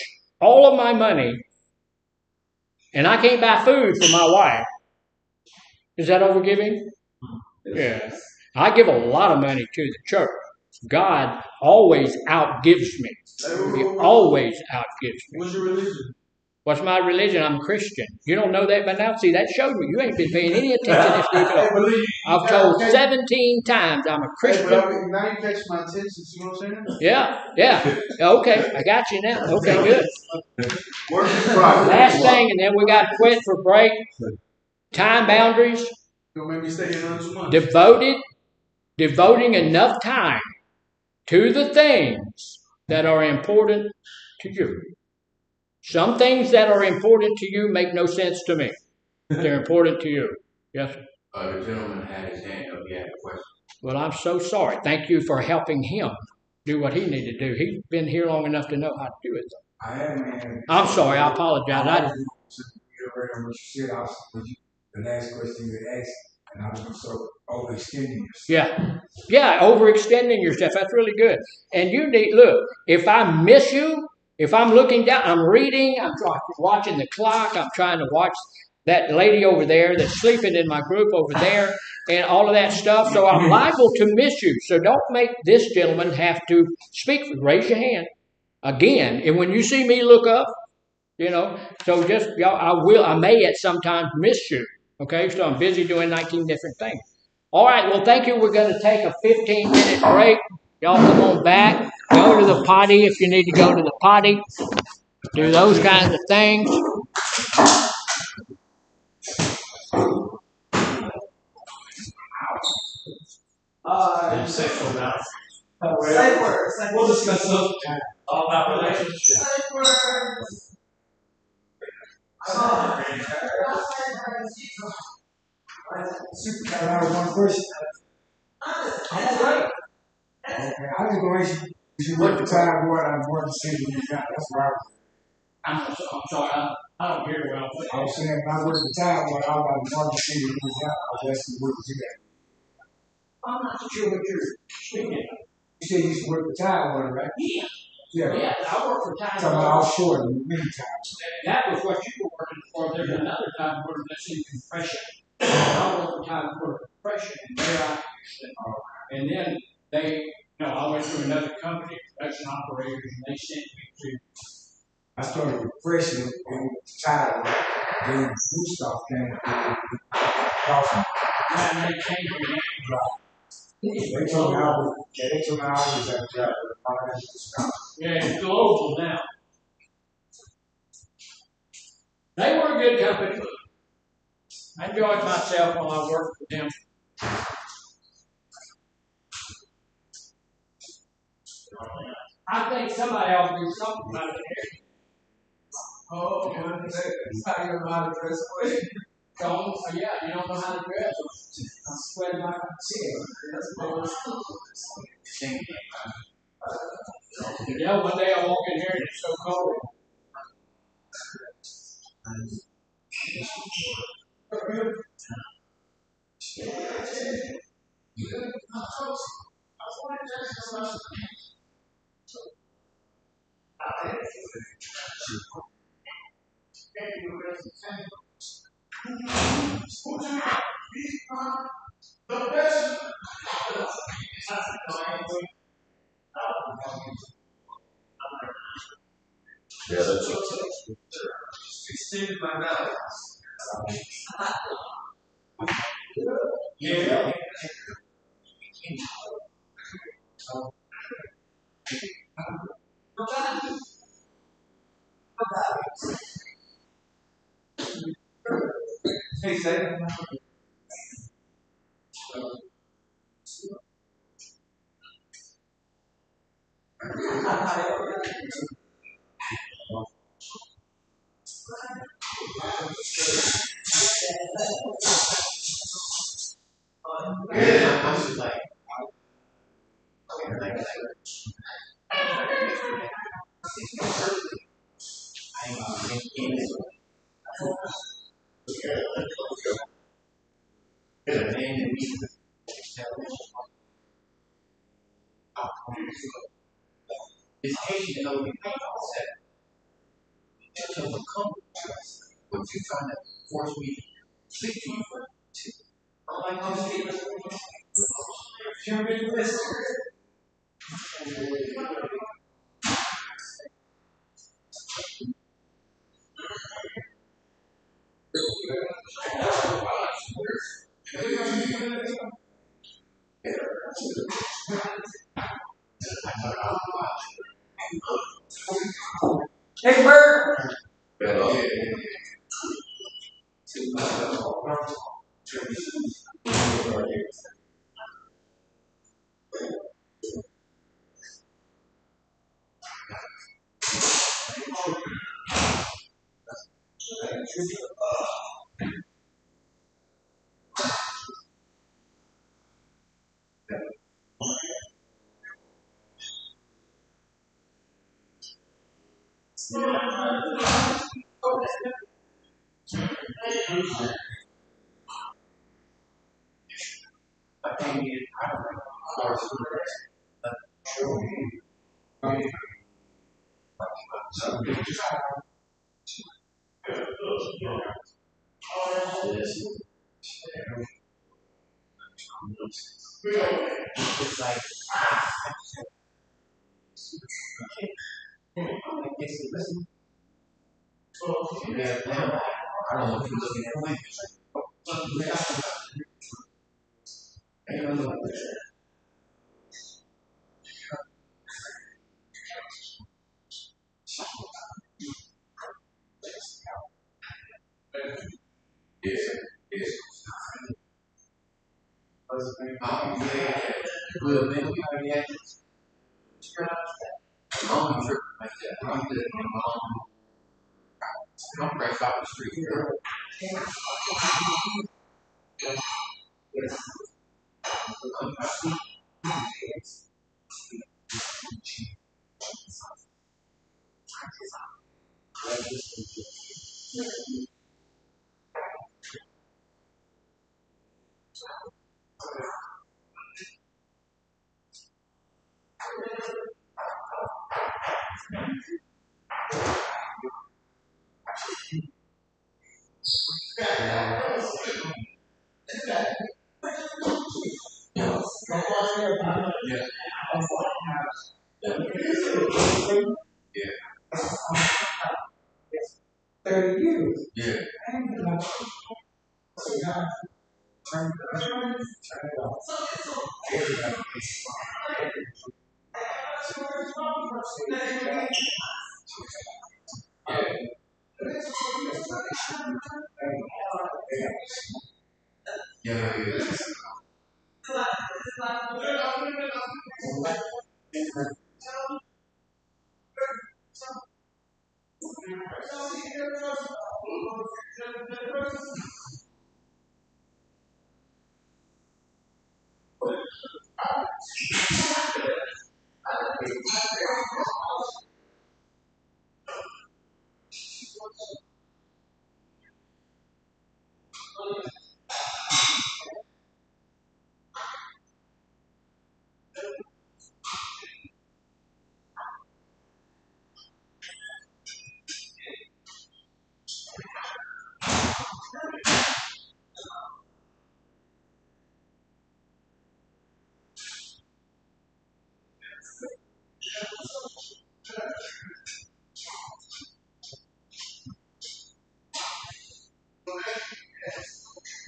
all of my money and I can't buy food for my wife, is that overgiving? Yeah. I give a lot of money to the church. God always outgives me. He always outgives me.
What's your religion?
What's my religion? I'm a Christian. You don't know that by now? See, that showed me. You ain't been paying any attention to this deep at all. I've told 17 times I'm a Christian.
Now you catch my attention. See what I'm saying?
Yeah. Okay, I got you now. Okay, good.
Work in progress.
Last thing, and then we got to quit for break. Time boundaries.
Don't make me stay here too much.
Devoting enough time to the things that are important to you. Some things that are important to you make no sense to me. They're important to you. Yes, sir.
The gentleman had his hand up. He had a question.
Well, I'm so sorry. Thank you for helping him do what he needed to do. He's been here long enough to know how to do it.
I am, man.
I'm sorry. I apologize.
The last question you asked, And I was so overextending yourself.
Yeah. Yeah, overextending yourself. That's really good. And you need, look, if I miss you, if I'm looking down, I'm reading, watching the clock, I'm trying to watch that lady over there that's sleeping in my group over there, and all of that stuff. So I'm liable to miss you. So don't make this gentleman have to speak. Raise your hand again. And when you see me look up, so just, y'all, I may at sometimes miss you. Okay, so I'm busy doing 19 different things. All right, well, thank you. We're going to take a 15-minute break. Y'all come on back. Go to the potty if you need to go to the potty. Do those kinds of things.
Sexual boundaries.
Safe word.
We'll discuss those all about relationships.
Safe words.
Super. I have one question. Okay, I was going to you work the time what I'm going to see you got. That's right.
I'm sorry, I don't hear well.
I was saying when I work the time what I was going to see you got. I was asking what you got.
I'm not sure what you're speaking of.
You said you used to work the time one, right?
Yeah.
Yeah.
Yeah, I work for time.
Talking about offshore in the wintertime.
That was what you were working for. There's another time where that's in compression. I work for time for compression, and there and then I went to another company, production operators, and they sent me to.
I started refreshing and tired. Then new stuff came.
And they changed the name.
They told me I was at the job.
Yeah, it's global now. They were a good company. I enjoyed myself while I worked with them. I think somebody ought to do something about it.
Oh, that's how you know how to dress away.
Don't, yeah, you don't know how to dress. I'm sweating like a chicken. One day I walk in here and it's so cold.
Yeah, that's
Extended my mouth.
Yeah.
Hey, say.
It's Asian only concept. To overcome but you're trying to force me to sleep to you. I'm like,
Hey, Bird.
It's like, listen. Yeah, now, I don't know if you're looking at me. Yeah, yeah. Yeah. Good, man. Mom, trip like that. I'm good. I'm right off the street. Yeah.
30 years.
Yeah. Yeah, yeah.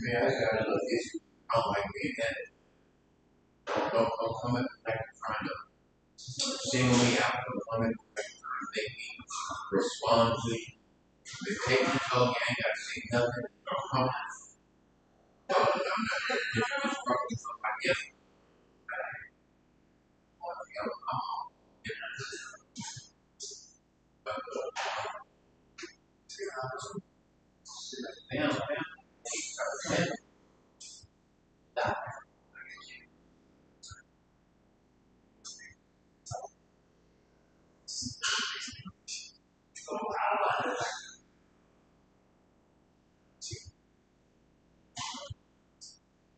Man, I got a little issue. I don't like being that. Don't come back trying to single me out. Don't come back trying to make me respond to you. They take me told me I ain't got to say nothing. Don't come. I'm not just fucking somebody else. Damn, damn.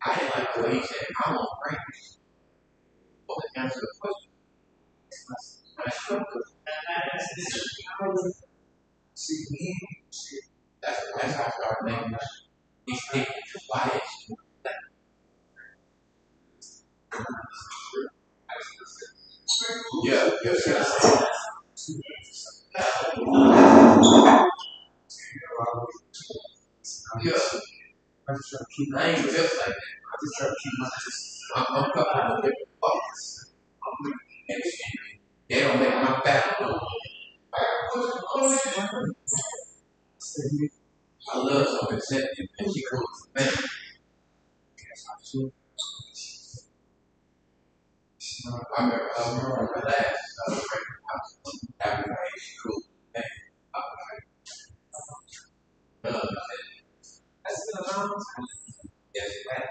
I didn't like the way he said, I won't break. Well, to answer the question, I struggle. That's how I started making these things quiet. Yeah, yeah, yeah. Yeah. I ain't built like that. I just try to keep my I'm couple of different buckets. And they don't make my back go. I love something accepting and she goes to bed. I remember her last after she cool. That's been a long time. Yes, it has.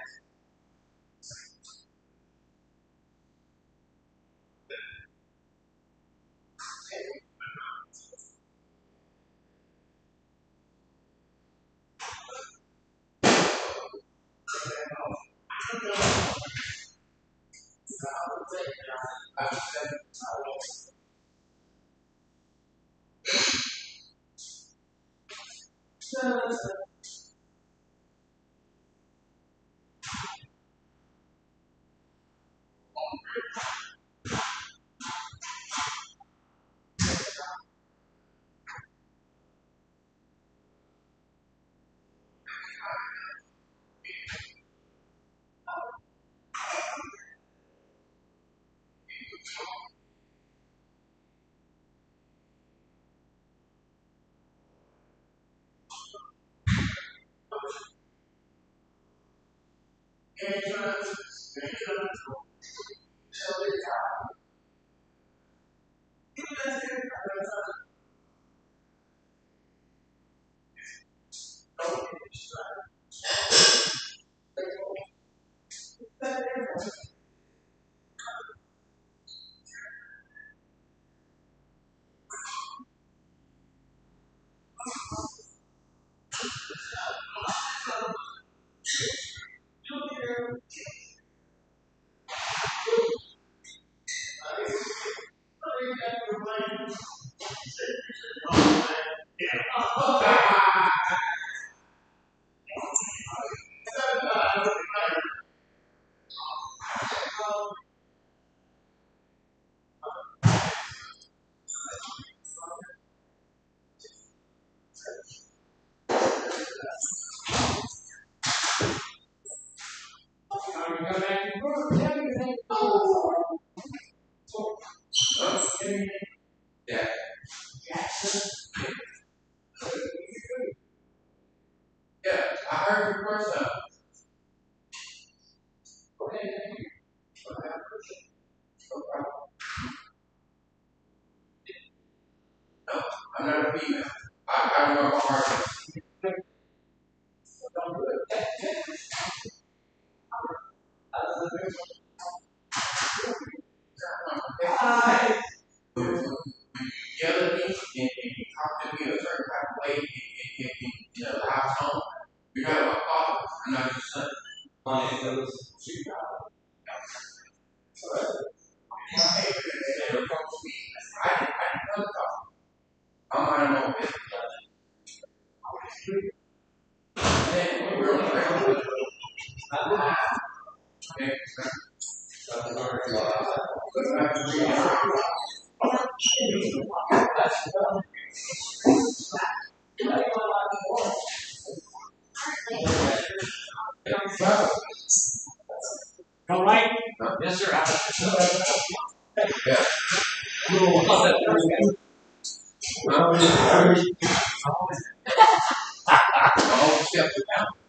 Yeah, I heard your first time. No, I'm not a female. I know a hard. Yell at me and you talk to me a certain type of way in a loud tone. You're not my father. I'm not your son. My name is I didn't come to talk. I'm my own business. Then we're on the regular.
All right?
Yes, sir.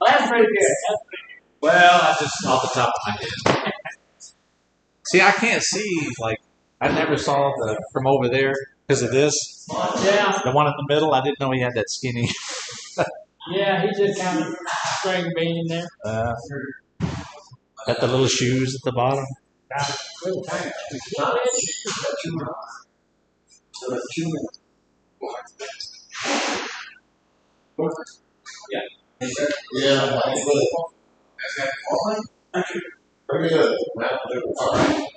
That's pretty good.
Well, I just off the top of my head. See, I can't see. Like, I never saw the from over there because of this.
Yeah,
The one in the middle, I didn't know he had that skinny.
yeah, he just kind of string bean there.
Got the little shoes at the bottom.
Yeah. Pretty good. All right.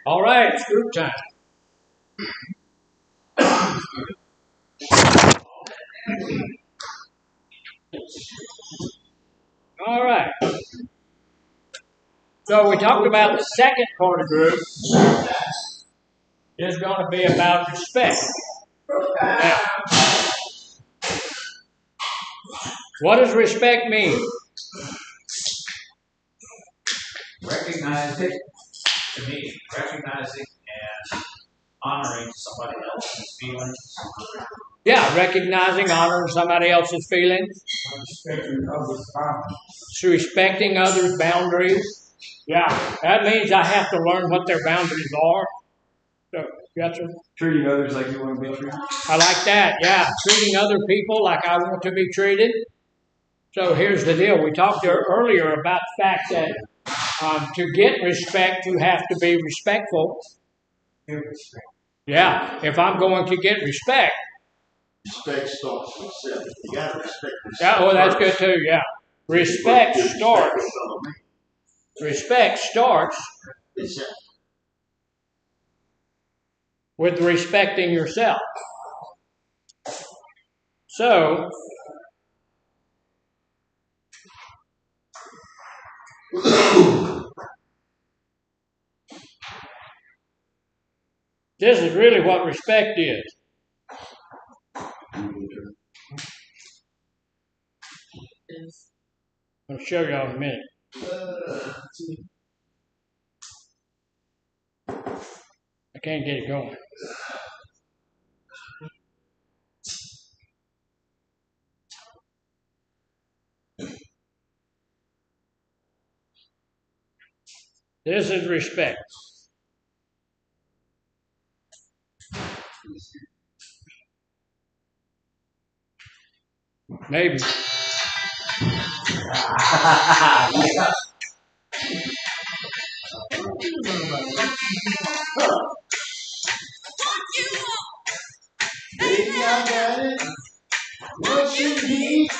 All right, it's group time. All right. So we talked about the second part of group is going to be about respect. Now, what does respect mean?
Recognizing, to me, recognizing and honoring somebody else's feelings.
Yeah, recognizing, honoring somebody else's feelings.
Respecting others' boundaries.
Respecting others' boundaries. Yeah, that means I have to learn what their boundaries are. So, yes, sir.
Treating others like you want to be treated.
I like that, yeah. Treating other people like I want to be treated. So here's the deal. We talked earlier about the fact that to get respect, you have to be respectful. Yeah, if I'm going to get respect.
Respect starts with self. You gotta respect yourself.
Yeah, well, that's good too, yeah. Respect starts with respecting yourself. So, this is really what respect is. I'll show y'all in a minute. I can't get it going. This is respect. Maybe.
Baby, I got it. What you need?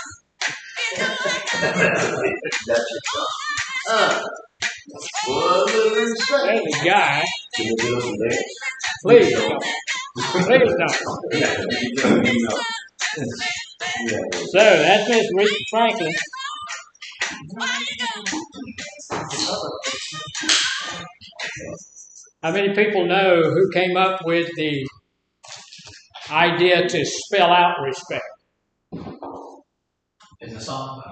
That's your song. Well, respect.
There's a guy. Please don't. Please don't. So that's Miss Richard Franklin. How many people know who came up with the idea to spell out respect?
In the song?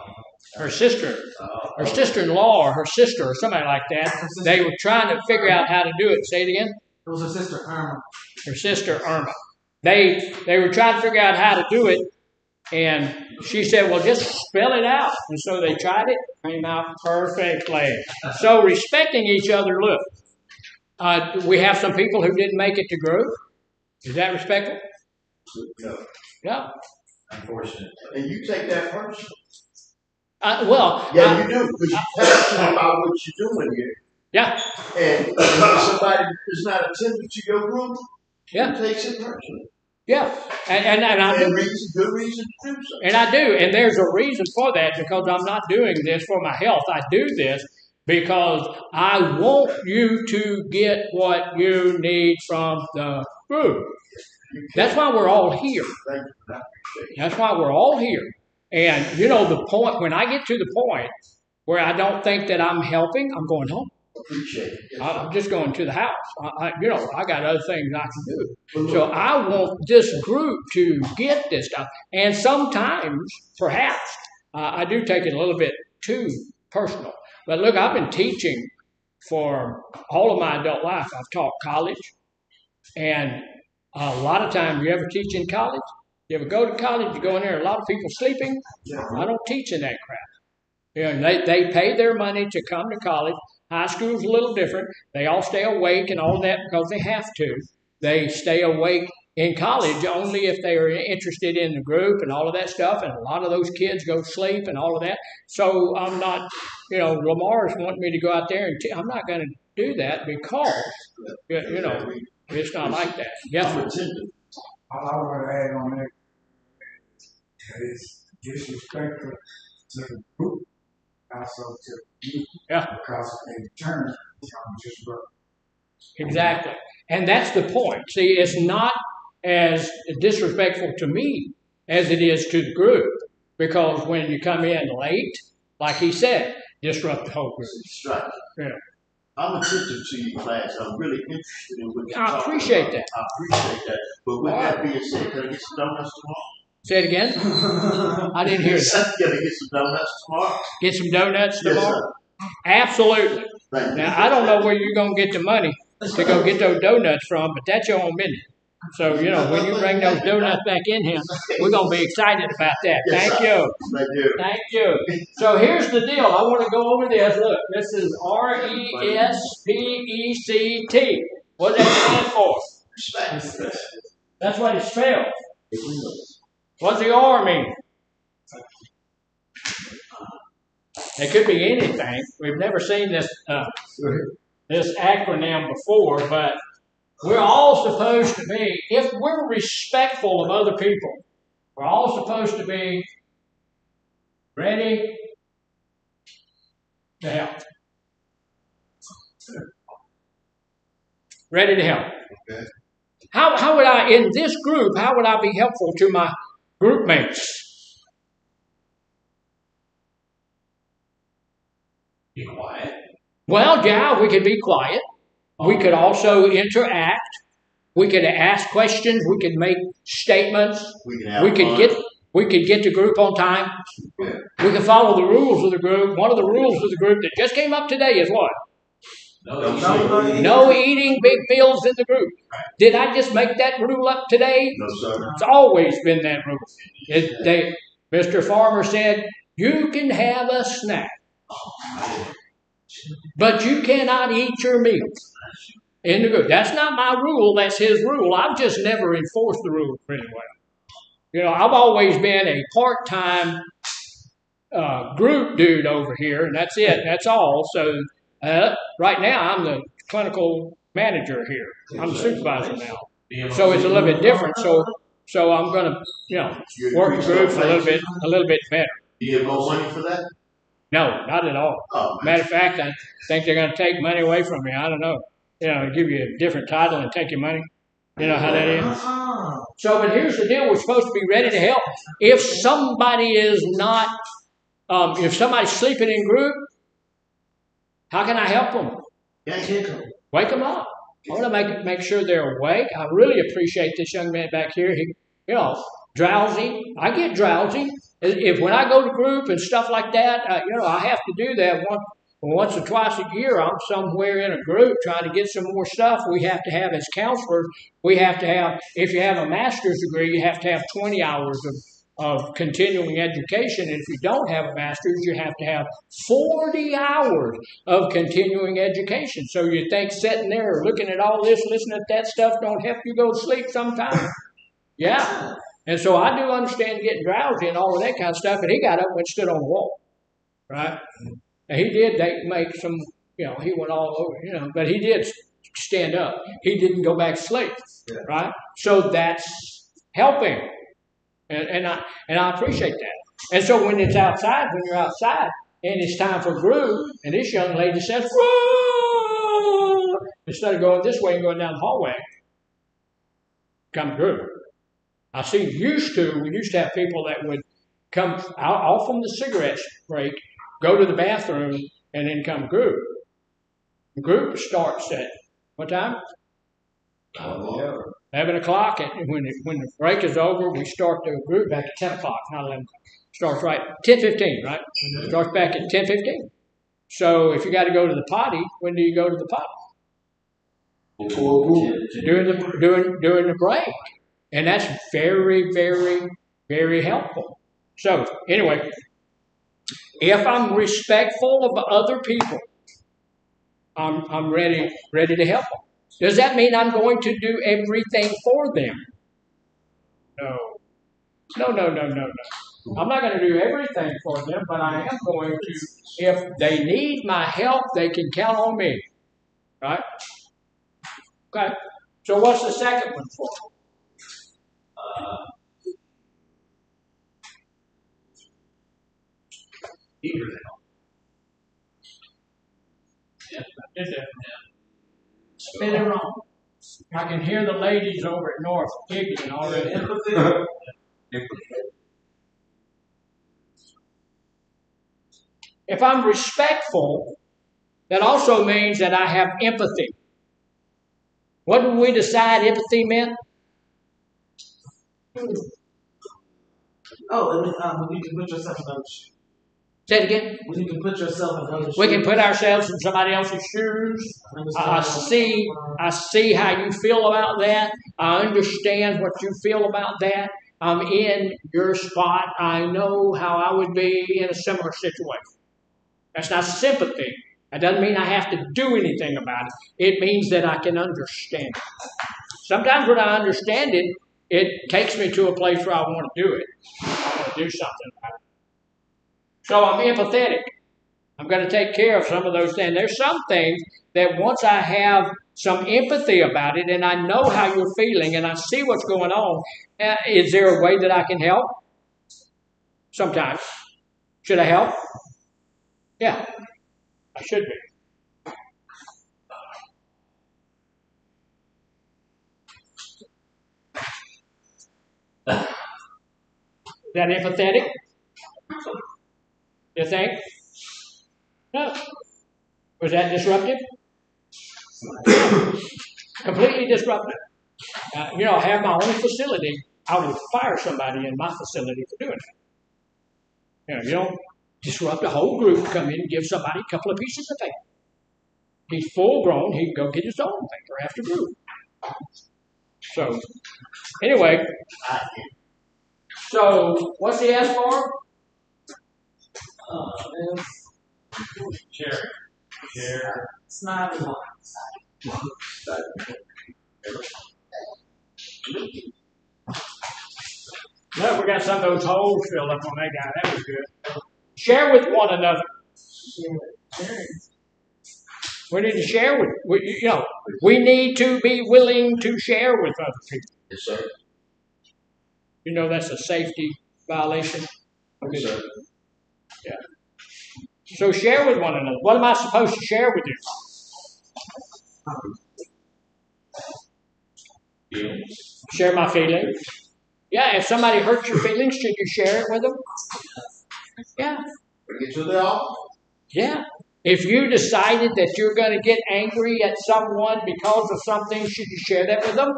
Her sister-in-law, or her sister, or somebody like that. They were trying to figure out how to do it. Say it again.
It was her sister Irma.
Her sister Irma. They were trying to figure out how to do it, and she said, "Well, just spell it out." And so they tried it. Came out perfectly. So respecting each other. Look, we have some people who didn't make it to group. Is that respectful?
No.
No.
Unfortunately. And you take that personal.
Yeah,
you do, because you're passionate about what you're doing here.
Yeah.
And if somebody is not attending to your group,
yeah,
takes it personally.
Yeah, and I do.
Good reason to do so.
And I do, and there's a reason for that, because I'm not doing this for my health. I do this because I want you to get what you need from the group. That's why we're all here. That's why we're all here. And, you know, the point, when I get to the point where I don't think that I'm helping, I'm going home.
Appreciate it.
I'm just going to the house. I got other things I can do. So I want this group to get this stuff. And sometimes, perhaps, I do take it a little bit too personal. But look, I've been teaching for all of my adult life. I've taught college. And a lot of times, you ever teach in college? You ever go to college, you go in there, a lot of people sleeping? I don't teach in that crap. You know, they pay their money to come to college. High school's a little different. They all stay awake and all that because they have to. They stay awake in college only if they are interested in the group and all of that stuff. And a lot of those kids go to sleep and all of that. So I'm not, Lamar's wanting me to go out there and I'm not going to do that because, it's not like that. Yeah.
all I want to add on that is disrespect to the group, also to you.
Yeah.
Because in turn, I'm just broke.
Exactly. And that's the point. See, it's not as disrespectful to me as it is to the group. Because when you come in late, like he said, disrupt the whole group.
Right.
Yeah.
I'm attentive to your class. I'm really interested in what you're
I
talking
appreciate
about.
that.
I appreciate that. But with that being said, can I get some donuts tomorrow?
Say it again. I didn't hear that.
Can I get some donuts tomorrow?
Get some donuts tomorrow?
Yes, sir.
Absolutely.
Thank you.
Now, I don't know where you're going to get the money to go get those donuts from, but that's your own menu. So, you know, when you bring those donuts back in here, we're going to be excited about that.
Yes,
Thank
sir.
you.
Thank you.
Thank you. So here's the deal. I want to go over this. Look, this is RESPECT. What does that stand for?
Respect.
That's what it spells. What's the R mean? It could be anything. We've never seen this this acronym before, but we're all supposed to be, if we're respectful of other people, we're all supposed to be ready to help. Ready to help.
Okay.
How would I, in this group, how would I be helpful to my group mates?
Be quiet.
Well, yeah, we could be quiet. We could also interact. We could ask questions. We could make statements. We could get the group on time.
Yeah.
We could follow the rules of the group. One of the rules of the group that just came up today is what? No eating big meals in the group. Did I just make that rule up today?
No, sir.
It's always been that rule. Mr. Farmer said, you can have a snack, but you cannot eat your meals in the group. That's not my rule. That's his rule. I've just never enforced the rule pretty well. You know, I've always been a part-time group dude over here, and that's it. That's all. So right now, I'm the clinical manager here. I'm the supervisor now. So it's a little bit different. So I'm going to, you know, work the groups a little bit better.
Do you get more money for that?
No, not at all.
Oh,
Matter of fact, I think they're going to take money away from me. I don't know. You know, give you a different title and take your money. You know how that is? So, but here's the deal. We're supposed to be ready to help. If somebody is not, if somebody's sleeping in group, how can I help them? Wake them up. I want to make sure they're awake. I really appreciate this young man back here. He, you know, drowsy. I get drowsy. If when I go to group and stuff like that, you know, I have to do that once or twice a year. I'm somewhere in a group trying to get some more stuff. We have to have, as counselors, we have to have, if you have a master's degree, you have to have 20 hours of continuing education. And if you don't have a master's, you have to have 40 hours of continuing education. So you think sitting there looking at all this, listening to that stuff don't help you go to sleep sometime? Yeah. And so I do understand getting drowsy and all of that kind of stuff. And he got up and stood on the wall, right? And he did make some, you know, he went all over, you know, but he did stand up. He didn't go back to sleep, right? So that's helping. And I appreciate that. And so when it's outside, when you're outside, and it's time for group, and this young lady says, whoa, instead of going this way and going down the hallway, come group. We used to have people that would come out from the cigarette break, go to the bathroom, and then come group. The group starts at what time? 11 o'clock. And when the break is over, we start the group back at 10 o'clock, not 11. Starts right 10:15, right? Starts back at 10:15. So if you got to go to the potty, when do you go to the potty? During the break. And that's very, very, very helpful. So anyway, if I'm respectful of other people, I'm ready to help them. Does that mean I'm going to do everything for them? No. I'm not going to do everything for them, but I am going to, if they need my help, they can count on me. Right? Okay. So what's the second one for?
Eager to help.
Yeah, I did that. Spin it wrong. I can hear the ladies over at North giggling already.
Empathy.
If I'm respectful, that also means that I have empathy. What did we decide empathy meant?
Oh, and you can put yourself in others' shoes.
Say it again.
When you can put yourself in others' shoes.
We can put ourselves in somebody else's shoes. I see how you feel about that. I understand what you feel about that. I'm in your spot. I know how I would be in a similar situation. That's not sympathy. That doesn't mean I have to do anything about it. It means that I can understand it. Sometimes when I understand it, it takes me to a place where I want to do it. I want to do something about it. So I'm empathetic. I'm going to take care of some of those things. There's some things that once I have some empathy about it and I know how you're feeling and I see what's going on, is there a way that I can help? Sometimes. Should I help? Yeah, I should be. Is that empathetic? You think? No. Was that disruptive? Completely disruptive. I have my own facility. I would fire somebody in my facility for doing that. You don't disrupt a whole group, come in and give somebody a couple of pieces of paper. He's full grown, he can go get his own paper after group. So, anyway, so what's he asked for?
Share. It's not everyone.
No, we got some of those holes filled up on that guy. That was good. Share with one another. We need to share with, we need to be willing to share with other people.
Yes, sir.
That's a safety violation.
Yes, sir.
Yeah. So share with one another. What am I supposed to share with you? Share my feelings. Yeah, if somebody hurts your feelings, should you share it with them? Yeah.
Bring it to the office.
Yeah. If you decided that you're going to get angry at someone because of something, should you share that with them?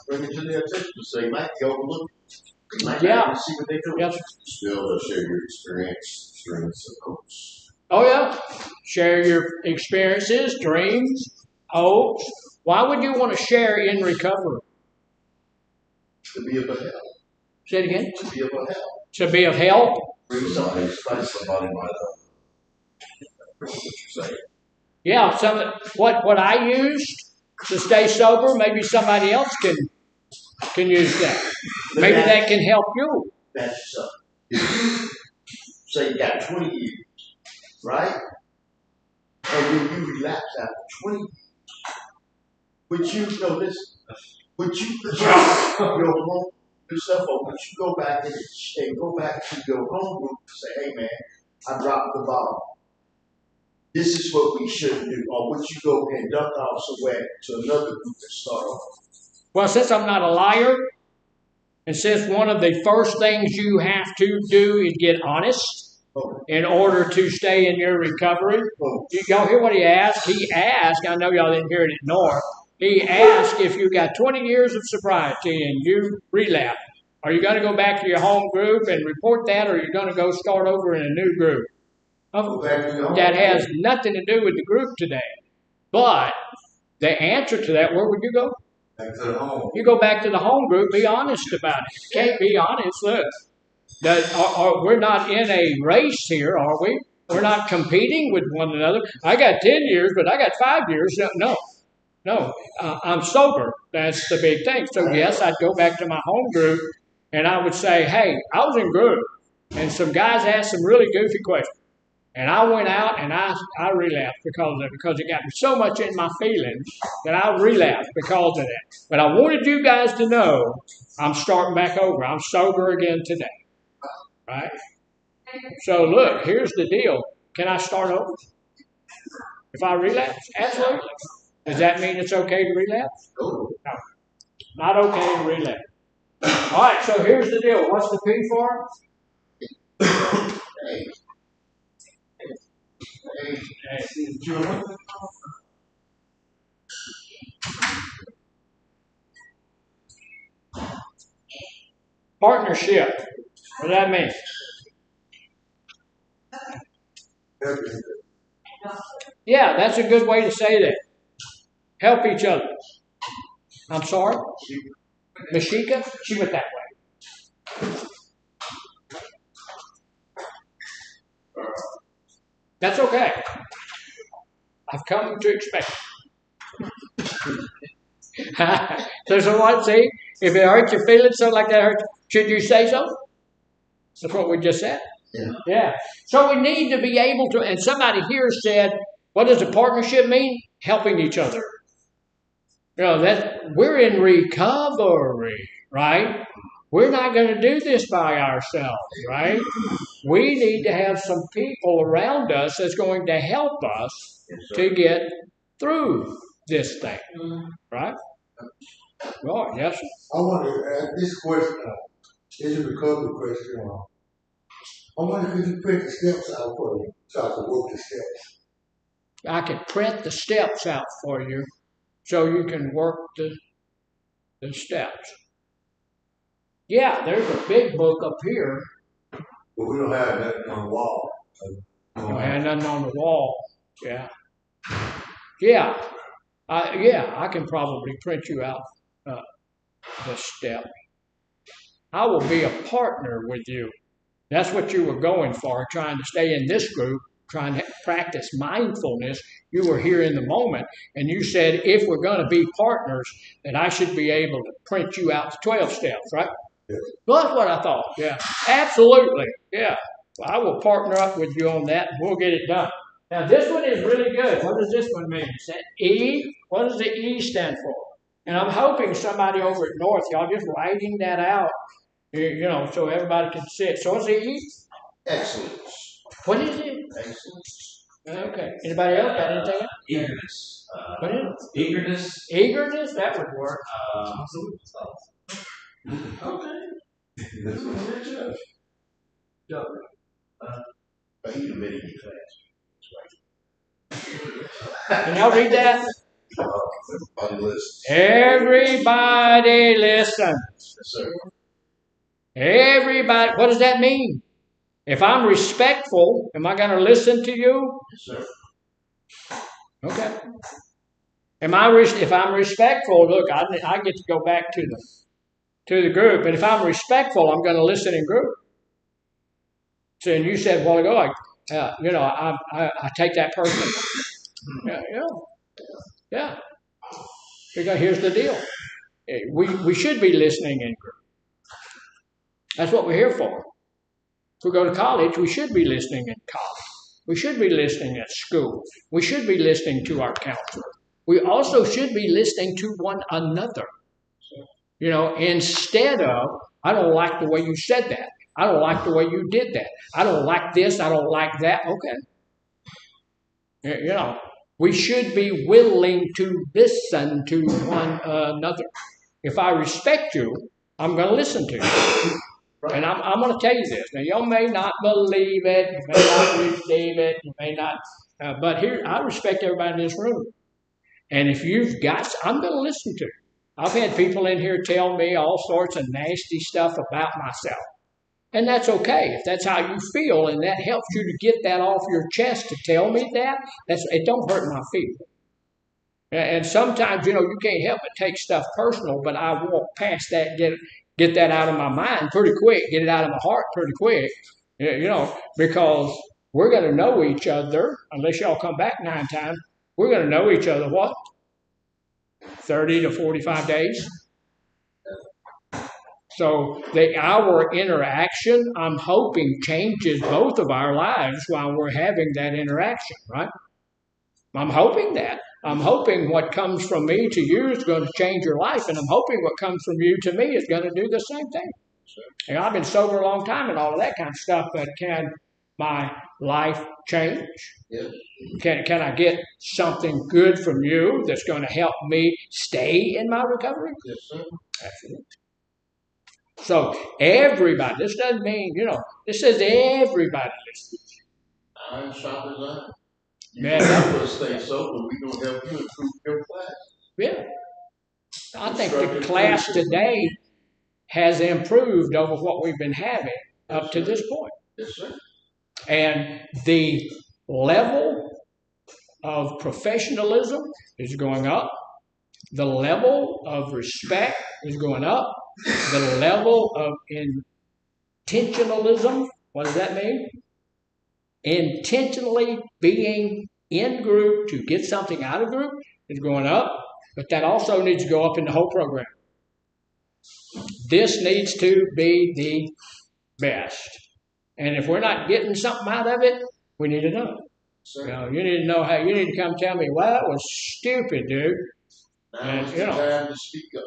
Bring it to their attention. Say, Mike, go look.
Yeah.
See what they do.
Yep.
Still share your experience, dreams, and hopes.
Oh, yeah. Share your experiences, dreams, hopes. Why would you want to share in recovery?
To be of help.
Say it again.
To be of help.
To be of help.
Bring somebody might what you're saying.
Yeah, what I used to stay sober, maybe somebody else can use that. Maybe that can help you.
That's something. If you say you got 20 years, right? And then you relapse after 20 years, would you know this? Would you yourself or would you go back and go back to your home group and say, hey man, I dropped the ball. This is what we should do. Or would you go and duck off somewhere to another group and start off?
Well, since I'm not a liar, and since one of the first things you have to do is get honest in order to stay in your recovery. Y'all hear what he asked? He asked, I know y'all didn't hear it at North, he asked if you got 20 years of sobriety and you relapse, are you going to go back to your home group and report that, or are you going to go start over in a new group? That has nothing to do with the group today. But the answer to that, where would you go?
Back to the home.
You go back to the home group, be honest about it. If you can't be honest, look, we're not in a race here, are we? We're not competing with one another. I got 10 years, but I got 5 years. No, I'm sober. That's the big thing. So yes, I'd go back to my home group and I would say, hey, I was in group and some guys asked some really goofy questions. And I went out and I relapsed because of it, because it got me so much in my feelings that I relapsed because of that. But I wanted you guys to know I'm starting back over. I'm sober again today. Right? So look, here's the deal. Can I start over? If I relapse? Absolutely. Does that mean it's okay to relapse? No. Not okay to relapse. All right, so here's the deal. What's the P for? Partnership. What does that mean? Yeah, that's a good way to say that. Help each other. I'm sorry? Mashika? She went that way. That's okay. I've come to expect it. So what, see? If it hurts your feelings, something like that hurts, should you say so? That's what we just said. Yeah. So we need to be able to, and somebody here said, what does a partnership mean? Helping each other. You know, that we're in recovery, right? We're not going to do this by ourselves, right? We need to have some people around us that's going to help us to get through this thing, right? Right, yes.
I want to ask this question. It's a recovery question. I wonder if you print the steps out for me so I can work the steps.
I can print the steps out for you so you can work the steps. Yeah, there's a big book up here.
But we don't have that on the wall.
You don't have nothing on the wall. Yeah. Yeah. I can probably print you out the steps. I will be a partner with you. That's what you were going for, trying to stay in this group, trying to practice mindfulness. You were here in the moment, and you said, if we're going to be partners, that I should be able to print you out the 12 steps, right?
Yes.
Well, that's what I thought. Yeah, absolutely. Yeah. Well, I will partner up with you on that, and we'll get it done. Now, this one is really good. What does this one mean? Is that E? What does the E stand for? And I'm hoping somebody over at North, y'all just writing that out, you know, so everybody can see it. So what's the E?
Excellence.
What is it?
Excellence.
Okay. Anybody else got anything?
Eagerness.
What is it?
Eagerness.
Eagerness? That would work.
Okay. That's what we're judged.
But he admitted in class.
Can y'all read that?
Everybody listens.
Everybody listen.
Yes, sir.
Everybody. What does that mean? If I'm respectful, am I going to listen to you?
Yes, sir.
Okay. If I'm respectful, look, I get to go back to the group, and if I'm respectful, I'm going to listen in group. So, and you said a while ago, like, you know, I take that personally. Yeah. Because here's the deal: we should be listening in group. That's what we're here for. If we go to college, we should be listening in college. We should be listening at school. We should be listening to our counselor. We also should be listening to one another. You know, instead of, I don't like the way you said that. I don't like the way you did that. I don't like this. I don't like that. Okay. You know, we should be willing to listen to one another. If I respect you, I'm going to listen to you. And I'm going to tell you this. Now, y'all may not believe it. You may not receive it. You may not. But here, I respect everybody in this room. And if you've got, I'm going to listen to you. I've had people in here tell me all sorts of nasty stuff about myself. And that's okay. If that's how you feel and that helps you to get that off your chest to tell me that, it don't hurt my feelings. And sometimes, you know, you can't help but take stuff personal, but I walk past that, get that out of my mind pretty quick, get it out of my heart pretty quick, you know, because we're going to know each other, unless y'all come back 9 times, we're going to know each other, what? 30 to 45 days? So our interaction, I'm hoping, changes both of our lives while we're having that interaction, right? I'm hoping that. I'm hoping what comes from me to you is going to change your life, and I'm hoping what comes from you to me is going to do the same thing. And I've been sober a long time and all of that kind of stuff, but can my life change?
Yes.
Can I get something good from you that's going to help me stay in my recovery?
Yes, sir.
Absolutely. So everybody, this doesn't mean, this says everybody listens.
I'm sharp as iron. You
Yeah.
can help us stay sober, we gonna help you improve your class.
Yeah. I think the class today has improved over what we've been having up to this point.
Yes, sir.
And the level of professionalism is going up. The level of respect is going up. The level of intentionalism, what does that mean? Intentionally being in group to get something out of group is going up, but that also needs to go up in the whole program. This needs to be the best. And if we're not getting something out of it, we need to know. You need to know how. You need to come tell me, well, that was stupid, dude.
Now's the time to speak up.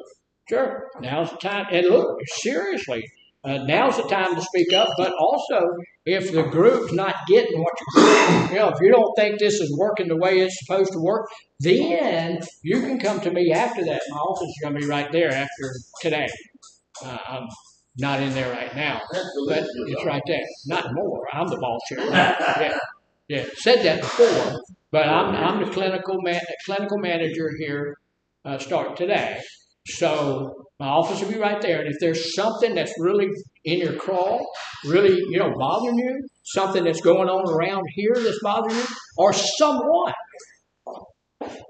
Sure, now's the time. And look, seriously, now's the time to speak up. But also, if the group's not getting what you're if you don't think this is working the way it's supposed to work, then you can come to me after that. My office is going to be right there after today. I'm not in there right now, but it's right there. Not more. I'm the boss here. Yeah. Said that before, but I'm the clinical manager here. Start today. So my office will be right there. And if there's something that's really in your crawl, really, bothering you, something that's going on around here that's bothering you, or someone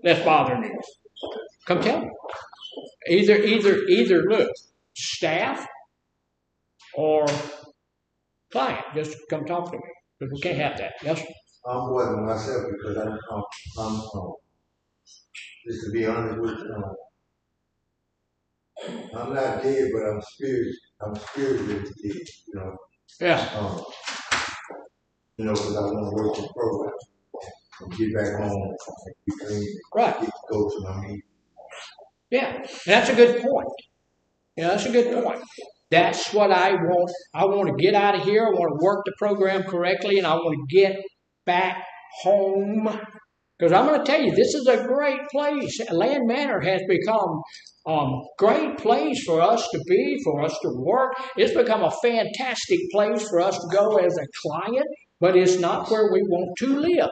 that's bothering you, come tell me. Either look, staff or client, just come talk to me. Because we can't have that. Yes?
I'm more than myself because I'm just to be honest with you, I'm not dead, but I'm spiritually dead,
Yeah.
Because I want to work the program and get back home and be clean.
Right.
Get to go to my meeting.
Yeah, and that's a good point. That's a good point. That's what I want. I want to get out of here. I want to work the program correctly, and I want to get back home. Because I'm going to tell you, this is a great place. Land Manor has become a great place for us to be, for us to work. It's become a fantastic place for us to go as a client, but it's not where we want to live.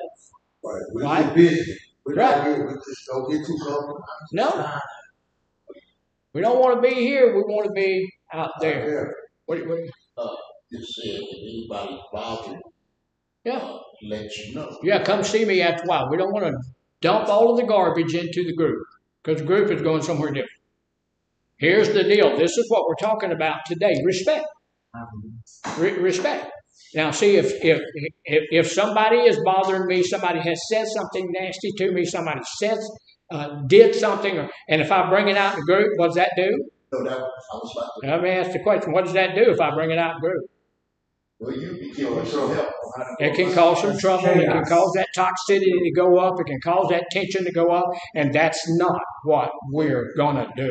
Right. We get busy. We just don't get too comfortable.
No. We don't want to be here. We want to be out there. What do you
Just said if anybody's bothering, let you know.
Yeah, come see me after a while. We don't want to dump all of the garbage into the group because the group is going somewhere different. Here's the deal. This is what we're talking about today. Respect. Respect. Now, see, if somebody is bothering me, somebody has said something nasty to me, somebody did something, and if I bring it out in the group, what does that do?
No, that I was about to.
Let me ask the question. What does that do if I bring it out in the group?
Well, you can some help.
It can cause some trouble. It can cause that toxicity to go up. It can cause that tension to go up. And that's not what we're going to do.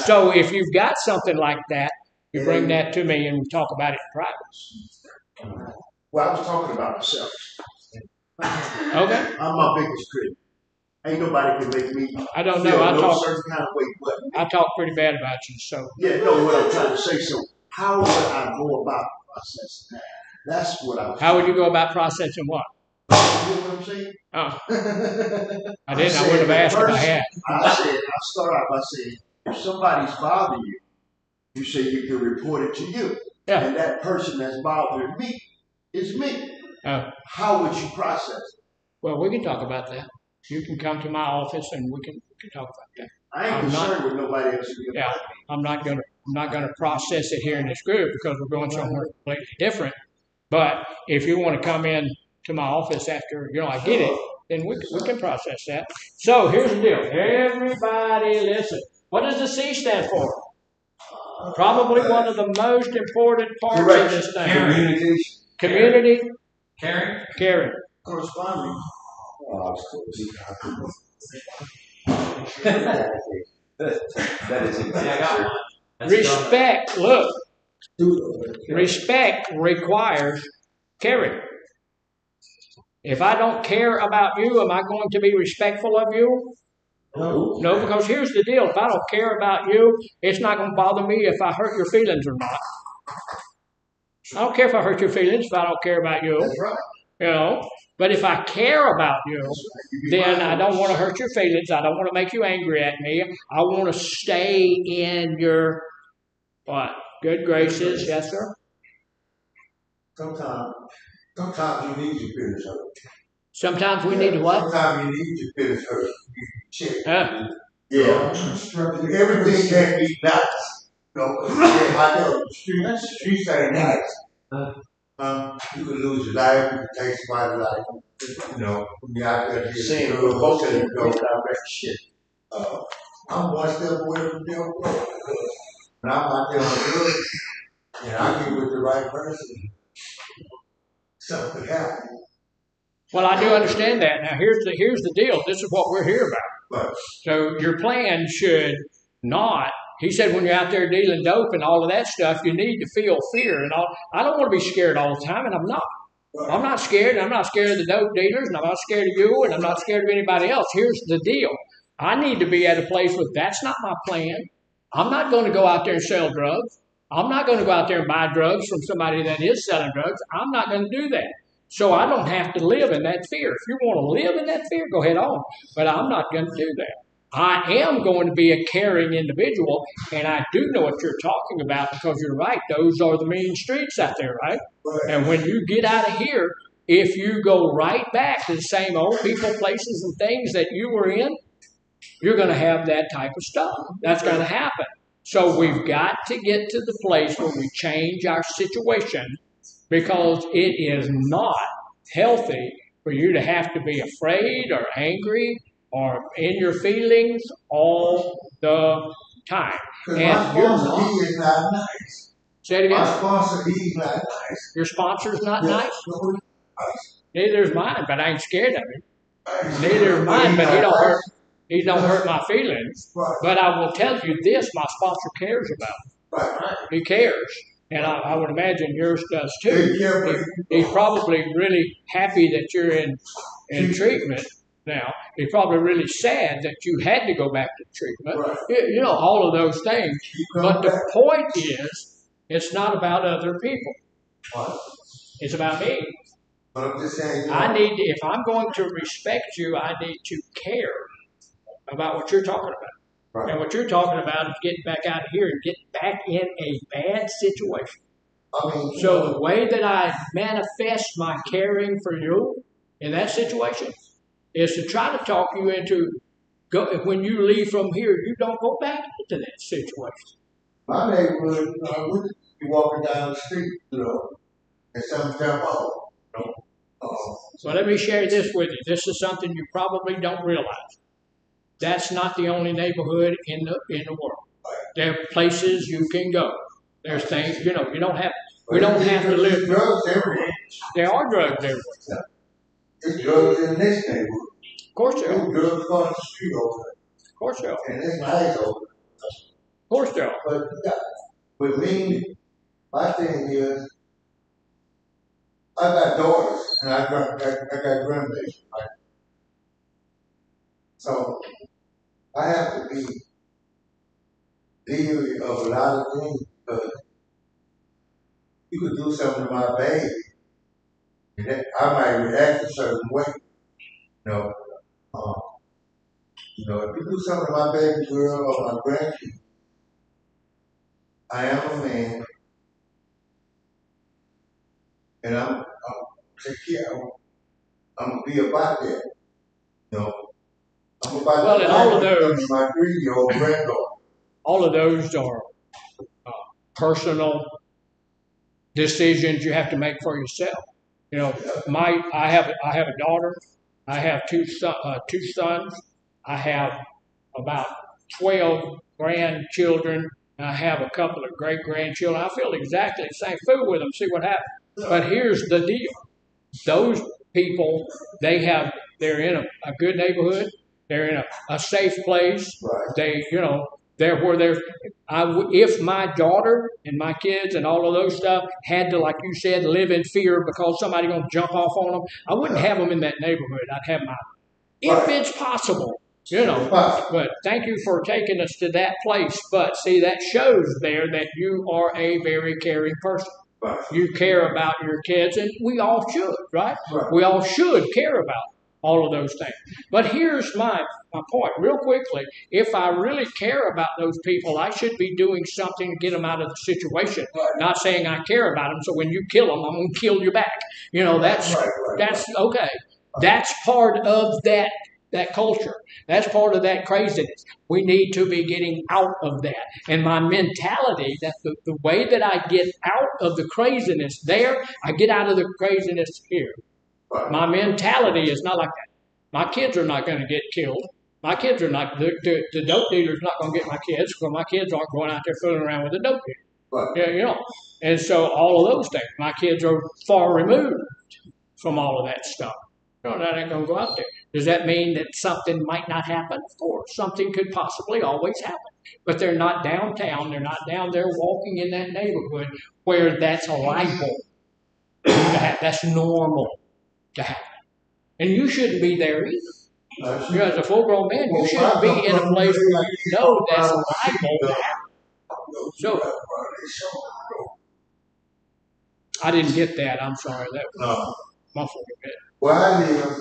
So if you've got something like that, you bring that to me and we talk about it in private.
Well, I was talking about myself.
Okay.
I'm my biggest critic. Ain't nobody can make me
I don't know.
feel certain kind of way but me.
I talk pretty bad about you, so.
Yeah, no, what I'm trying to say. So how would I go about processing that? That's what I was
How would you go about processing what?
You know what I'm saying?
Oh. I didn't. I would have asked if I had.
I'll start out by saying, if somebody's bothering you, you say you can report it to you.
Yeah.
And that person that's bothering me is me. How would you process it?
Well, we can talk about that. You can come to my office and we can talk about that.
I ain't concerned with nobody else.
Yeah, I'm not gonna process it here in this group because we're going somewhere completely different. But if you want to come in to my office after I get it, then we can process that. So here's the deal. Everybody listen. What does the C stand for? Probably one of the most important parts of this thing.
Communication.
Community.
Caring.
Caring.
Corresponding.
That is
See, I got one. That's
Respect. Look. Respect requires caring. If I don't care about you, am I going to be respectful of you? No, because here's the deal. If I don't care about you, it's not going to bother me if I hurt your feelings or not. I don't care if I hurt your feelings if I don't care about you.
That's right.
You know, but if I care about you, then I don't want to hurt your feelings. I don't want to make you angry at me. I want to stay in your what? Good graces. Yes, sir.
Sometimes you need your feelings hurt.
Sometimes we need to what?
Sometimes you need your feelings hurt. Check.
Yeah.
Everything can't be nice. I know the streets ain't nice. You could lose your life, you could take somebody's life. When you're out there
Seeing
getting
both of
you
them
go.
go down that shit.
I'm one step away from them. And I'm out there on the road, and I get with the right person. Something happens.
Well, I do understand that. Now, here's the deal. This is what we're here about.
Right.
So your plan should not. He said when you're out there dealing dope and all of that stuff, you need to feel fear and all. I don't want to be scared all the time, and I'm not. I'm not scared, and I'm not scared of the dope dealers, and I'm not scared of you, and I'm not scared of anybody else. Here's the deal. I need to be at a place where that's not my plan. I'm not going to go out there and sell drugs. I'm not going to go out there and buy drugs from somebody that is selling drugs. I'm not going to do that. So I don't have to live in that fear. If you want to live in that fear, go ahead on. But I'm not going to do that. I am going to be a caring individual, and I do know what you're talking about because you're right. Those are the mean streets out there, right? And when you get out of here, if you go right back to the same old people, places, and things that you were in, you're going to have that type of stuff. That's going to happen. So we've got to get to the place where we change our situation because it is not healthy for you to have to be afraid or angry or in your feelings all the time.
And your sponsor, he is not nice.
Say it again.
My sponsor, he's not nice.
Your sponsor's not nice?
No, nice.
Neither is mine, but I ain't scared of him. Neither is mine, but he don't hurt my feelings.
Right.
But I will tell you this, my sponsor cares about me.
Right.
He cares. And I would imagine yours does too. He's probably really happy that you're in treatment now. He's probably really sad that you had to go back to treatment.
Right.
All of those things. But the point is, it's not about other people.
What?
It's about me.
But I'm just saying,
if I'm going to respect you, I need to care about what you're talking about. Right. And what you're talking about is getting back out of here and getting back in a bad situation. So the way that I manifest my caring for you in that situation is to try to talk you into, when you leave from here, you don't go back into that situation.
My neighborhood, you walking down the street, and something jump off.
So let me share this with you. This is something you probably don't realize. That's not the only neighborhood in the world. There are places you can go. There's things, we don't have to live.
Drugs everywhere.
There are drugs everywhere.
There's drugs in this neighborhood.
Of course there are.
There's drugs on the street over there.
Of course there are.
And it's nice over there.
Of course there are.
But with me, my thing is, I got daughters and I got grandbabies, right? So I have to be leery of a lot of things because you could do something to my baby, and I might react a certain way. If you do something to my baby girl or my grandkid, I am a man, and I'm take care of them. I'm gonna be about that. I'm about
and all of those,
my 3-year-old granddaughter.
All of those are personal decisions you have to make for yourself. I have a daughter. I have two sons. I have about 12 grandchildren. I have a couple of great grandchildren. I feel exactly the same. Fool with them, see what happens. But here's the deal: those people, they're in a good neighborhood. They're in a safe place.
Right.
They're where they're. If my daughter and my kids and all of those stuff had to, like you said, live in fear because somebody's gonna jump off on them, I wouldn't have them in that neighborhood. I'd have my, if it's possible. But thank you for taking us to that place. But see, that shows there that you are a very caring person.
Right.
You care about your kids, and we all should, right?
Right.
We all should care about all of those things. But here's my point, real quickly. If I really care about those people, I should be doing something to get them out of the situation.
Right.
Not saying I care about them, so when you kill them, I'm going to kill you back. That's okay. That's part of that culture. That's part of that craziness. We need to be getting out of that. And my mentality, that the way that I get out of the craziness there, I get out of the craziness here.
Right.
My mentality is not like that. My kids are not going to get killed. My kids are not, the dope dealer's not going to get my kids, because my kids aren't going out there fooling around with a dope dealer.
Right.
Yeah, And so all of those things, my kids are far removed from all of that stuff. That ain't going to go out there. Does that mean that something might not happen? Of course, something could possibly always happen. But they're not downtown. They're not down there walking in that neighborhood where that's liable to happen. That's normal to happen. And you shouldn't be there either. As a full-grown man, you shouldn't be in a place where you know that's liable to happen. So, I didn't get that. I'm sorry. That was muffled a bit.
Where I live,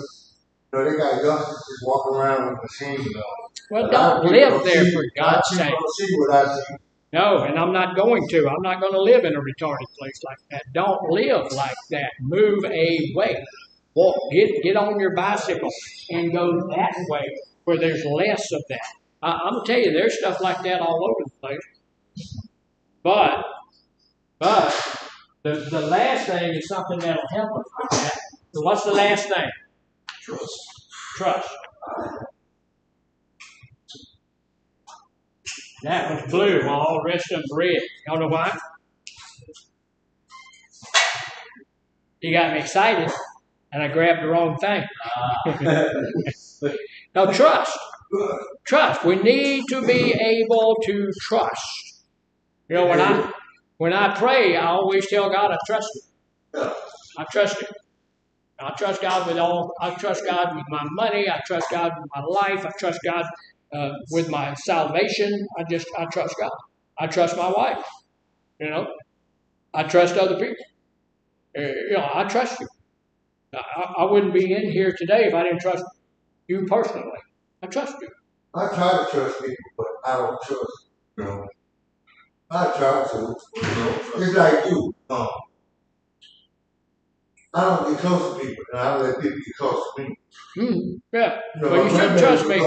they got youngsters just walking around with machine guns.
Well, don't live there, for God's sake.
See what I see.
No, and I'm not going to. I'm not going to live in a retarded place like that. Don't live like that. Move away. Walk, get on your bicycle and go that way where there's less of that. I'm going to tell you, there's stuff like that all over the place. But the last thing is something that'll help us with that. So what's the last thing? Trust. That was blue, while all the rest of them red. Y'all know why? You got me excited, and I grabbed the wrong thing. Now, trust. Trust. We need to be able to trust. When I pray, I always tell God I trust Him. I trust Him. I trust God I trust God with my money. I trust God with my life. I trust God with my salvation. I trust God. I trust my wife. I trust other people. I trust you. I wouldn't be in here today if I didn't trust you personally. I trust you.
I try to trust people, but I don't trust. I try to. It's like you. I don't get close to people, and I let people get close to me.
Yeah. Well, you shouldn't trust me. You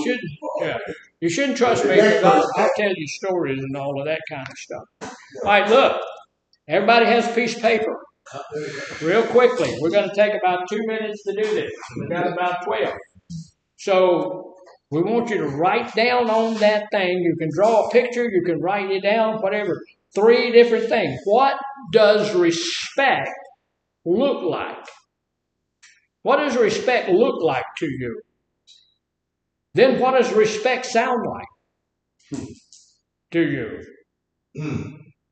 shouldn't. Yeah. You shouldn't trust me because I'll tell you stories and all of that kind of stuff. All right, look. Everybody has a piece of paper. Real quickly. We're going to take about 2 minutes to do this. We've got about 12. So we want you to write down on that thing. You can draw a picture. You can write it down, whatever. 3 different things. What does respect look like? What does respect look like to you? Then what does respect sound like to you?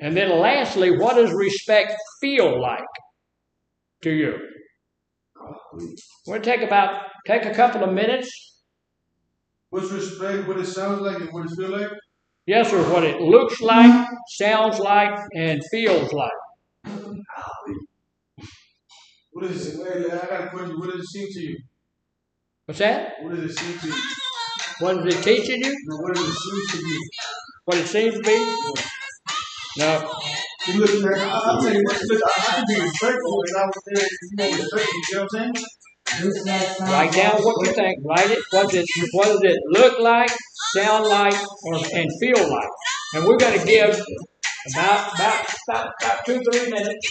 And then lastly, what does respect feel like to you? We're going to take a couple of minutes.
What's respect, what it sounds like, and what it feels like?
Yes, sir. What it looks like, sounds like, and feels like.
What is it? I got a question. What does it seem to you?
What's that?
What does it seem to you?
What is it teaching you?
No, what does it seem to be?
What it seems to be? No.
You look, I'm saying, I can be respectful, and I was there, respectful, you know what I'm saying?
Write down what you think. Write it. What does it look like, sound like, and feel like? And we're going to give about 2-3 minutes.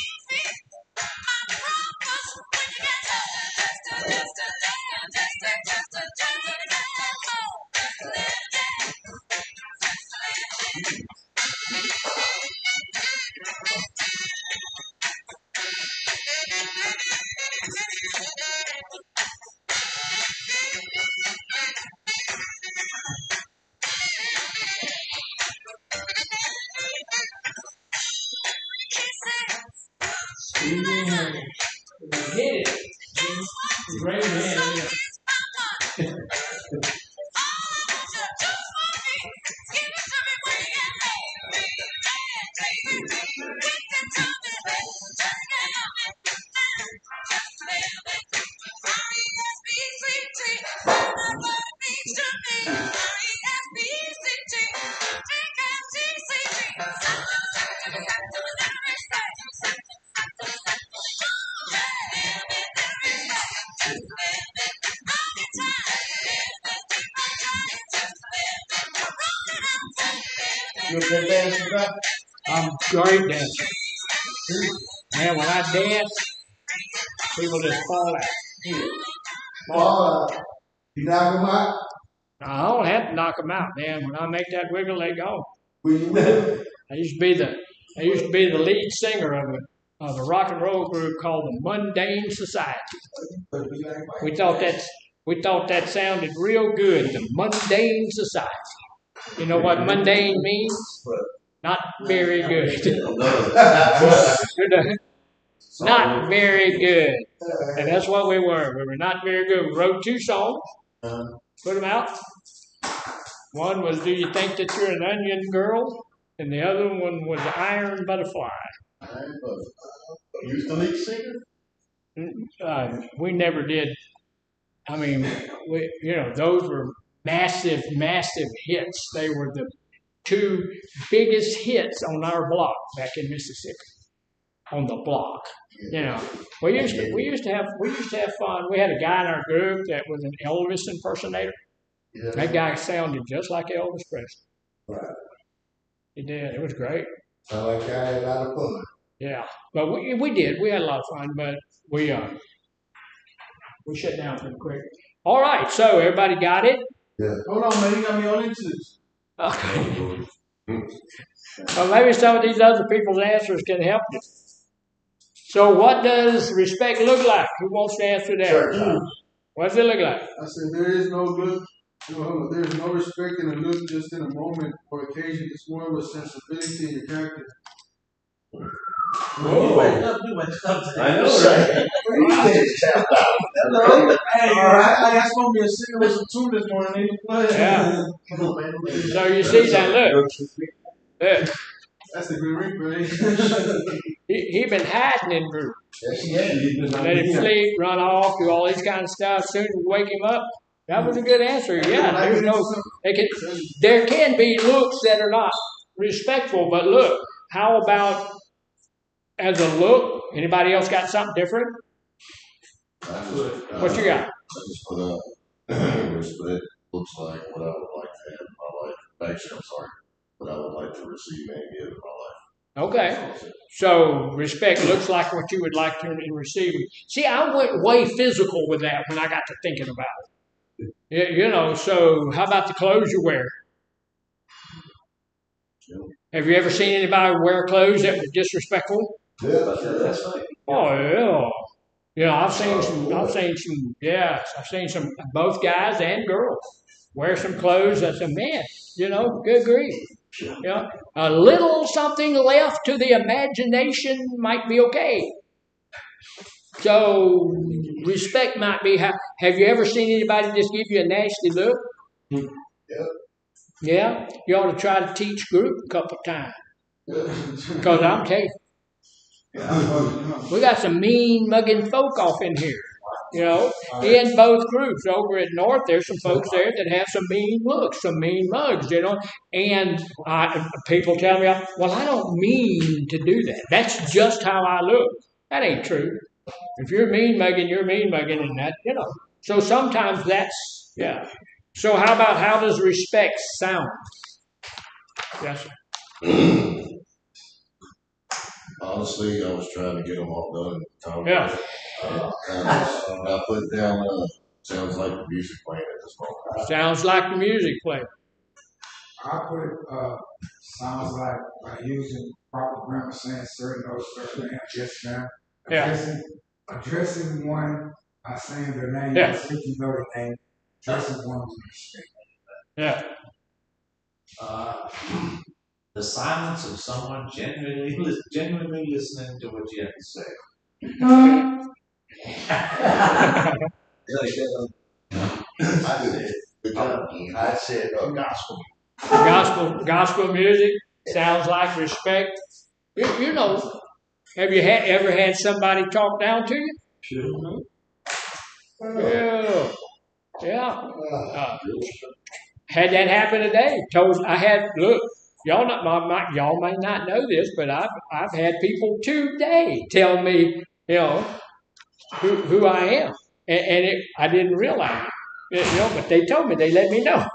Hit it. Raise your hand.
You a good dancer, bro?
I'm great dancer. Man, when I dance, people just fall out.
You knock them out?
I don't have to knock them out, man. When I make that wiggle, they go.
When you win?
I used to be the lead singer of a rock and roll group called the Mundane Society. We thought that sounded real good. The Mundane Society. You know what mundane means? Not very good. Not very good. And that's what we were. We were not very good. We wrote 2 songs, put them out. One was Do You Think That You're an Onion Girl? And the other one was Iron Butterfly.
You the lead singer?
We never did. I mean, those were massive, massive hits. They were the 2 biggest hits on our block back in Mississippi. On the block, we used to have fun. We had a guy in our group that was an Elvis impersonator.
Yeah.
That guy sounded just like Elvis Presley.
Right.
He did. It was great.
Sound like I had a lot of fun.
Yeah, but we did. We had a lot of fun, but we shut down pretty quick. All right, so everybody got it?
Yeah.
Hold on, man. You got me on inches.
Okay. Well, maybe some of these other people's answers can help you. So what does respect look like? Who wants to answer that? What does it look like?
I said there is no look. There is no respect in a look just in a moment or occasion. It's more of a sensibility in your character.
You went up.
I know, right?
Hello. Hey, that's gonna be a singer with some tune this morning.
Yeah. So you see that look. Look.
That's a good ring,
He been hiding in group.
Yes, he has.
Let him sleep, run off, do all these kind of stuff. As soon as we wake him up, that was a good answer. Yeah, there can be looks that are not respectful, but look, how about as a look? Anybody else got something different? What you got?
I just put up respect looks like what I would like to have in my life. Actually, I'm sorry, what I would like to receive and give in my life.
Okay. So respect looks like what you would like to receive. See, I went way physical with that when I got to thinking about it. So how about the clothes you wear? Have you ever seen anybody wear clothes that were disrespectful?
Yeah, that's right.
Oh yeah. I've seen some both guys and girls wear some clothes that's a man, good grief. A little something left to the imagination might be okay. So respect might be. Have you ever seen anybody just give you a nasty look? Yeah. You ought to try to teach group a couple times. Because I'm telling you, we got some mean mugging folk off in here. In both groups. Over at North, there's some folks there that have some mean looks, some mean mugs, And people tell me, well, I don't mean to do that. That's just how I look. That ain't true. If you're mean mugging, you're mean mugging, and that, So sometimes that's, yeah. So how does respect sound? Yes, sir.
Honestly, I was trying to get them all done.
Yeah.
I put down, sounds like the music playing at this moment.
Sounds like the music playing.
I put it, sounds like using proper grammar, saying certain notes, certain names, just now. Addressing one by saying their name, if you know the name, addressing one with respect.
Yeah.
The silence of someone genuinely listening to what you have to say.
I said gospel.
Gospel music sounds like respect. You know, have you ever had somebody talk down to you?
Sure.
Yeah, yeah. Had that happen today. Look, y'all may not know this, but I've had people today tell me, who I am, and I didn't realize it, but they told me, they let me know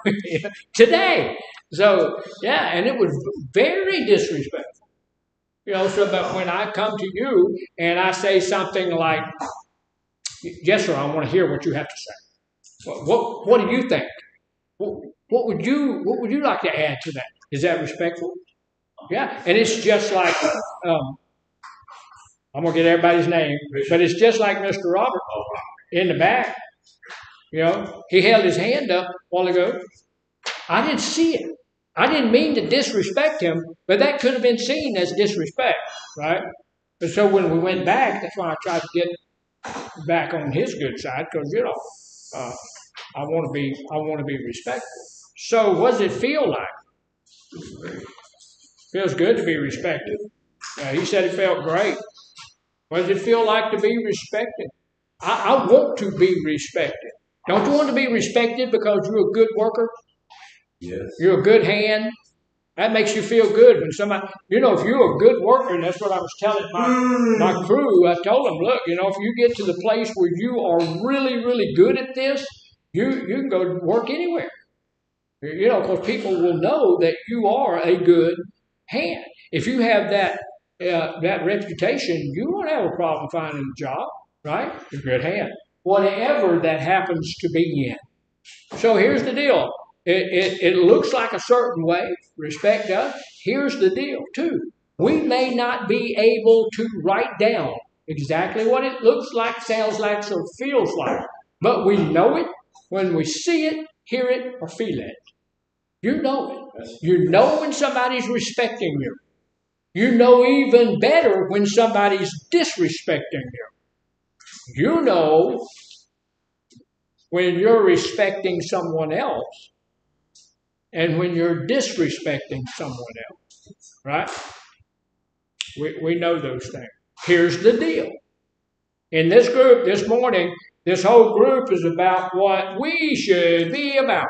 today. So yeah, and it was very disrespectful. So but when I come to you and I say something like, "Yes, sir, I want to hear what you have to say. What do you think? What would you like to add to that? Is that respectful?" Yeah, and it's just like I'm gonna get everybody's name, but it's just like Mr. Robert in the back. He held his hand up a while ago. I didn't see it. I didn't mean to disrespect him, but that could have been seen as disrespect, right? And so when we went back, that's why I tried to get back on his good side, because I want to be respectful. So what does it feel like? Feels good to be respected. He said it felt great. What does it feel like to be respected? I want to be respected. Don't you want to be respected because you're a good worker?
Yes.
You're a good hand. That makes you feel good when somebody, if you're a good worker, and that's what I was telling my crew. I told them, look, if you get to the place where you are really, really good at this, you can go work anywhere. Because people will know that you are a good hand. If you have that reputation, you won't have a problem finding a job, right? A good hand. Whatever that happens to be in. So here's the deal. It looks like a certain way, respect does. Here's the deal, too. We may not be able to write down exactly what it looks like, sounds like, or feels like, but we know it when we see it, hear it, or feel it. You know it. You know when somebody's respecting you. You know even better when somebody's disrespecting you. You know when you're respecting someone else and when you're disrespecting someone else, right? We know those things. Here's the deal. In this group this morning, this whole group is about what we should be about.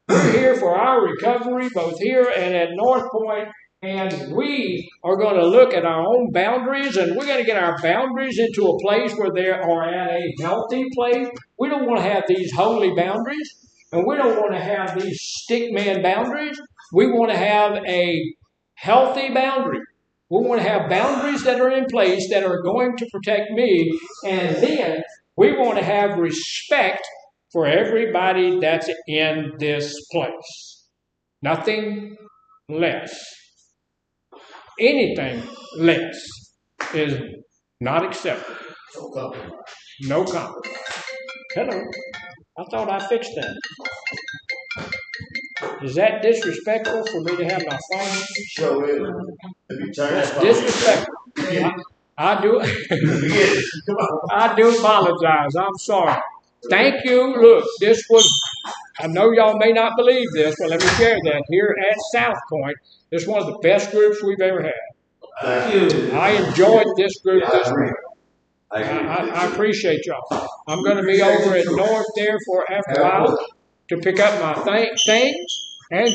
We're here for our recovery, both here and at North Point, and we are going to look at our own boundaries, and we're going to get our boundaries into a place where they are at a healthy place. We don't want to have these holy boundaries, and we don't want to have these stickman boundaries. We want to have a healthy boundary. We want to have boundaries that are in place that are going to protect me, and then we want to have respect for everybody that's in this place. Nothing less. Anything less is not acceptable. No compromise. Hello. I thought I fixed that. Is that disrespectful for me to have my phone?
Sure is.
It's disrespectful. I do. I do apologize. I'm sorry. Thank you. Look, this was, I know y'all may not believe this, but let me share that here at South Point, this is one of the best groups we've ever had.
Thank you.
I enjoyed this group this week. I appreciate y'all. I'm going to be over at North there for after a while to pick up my things and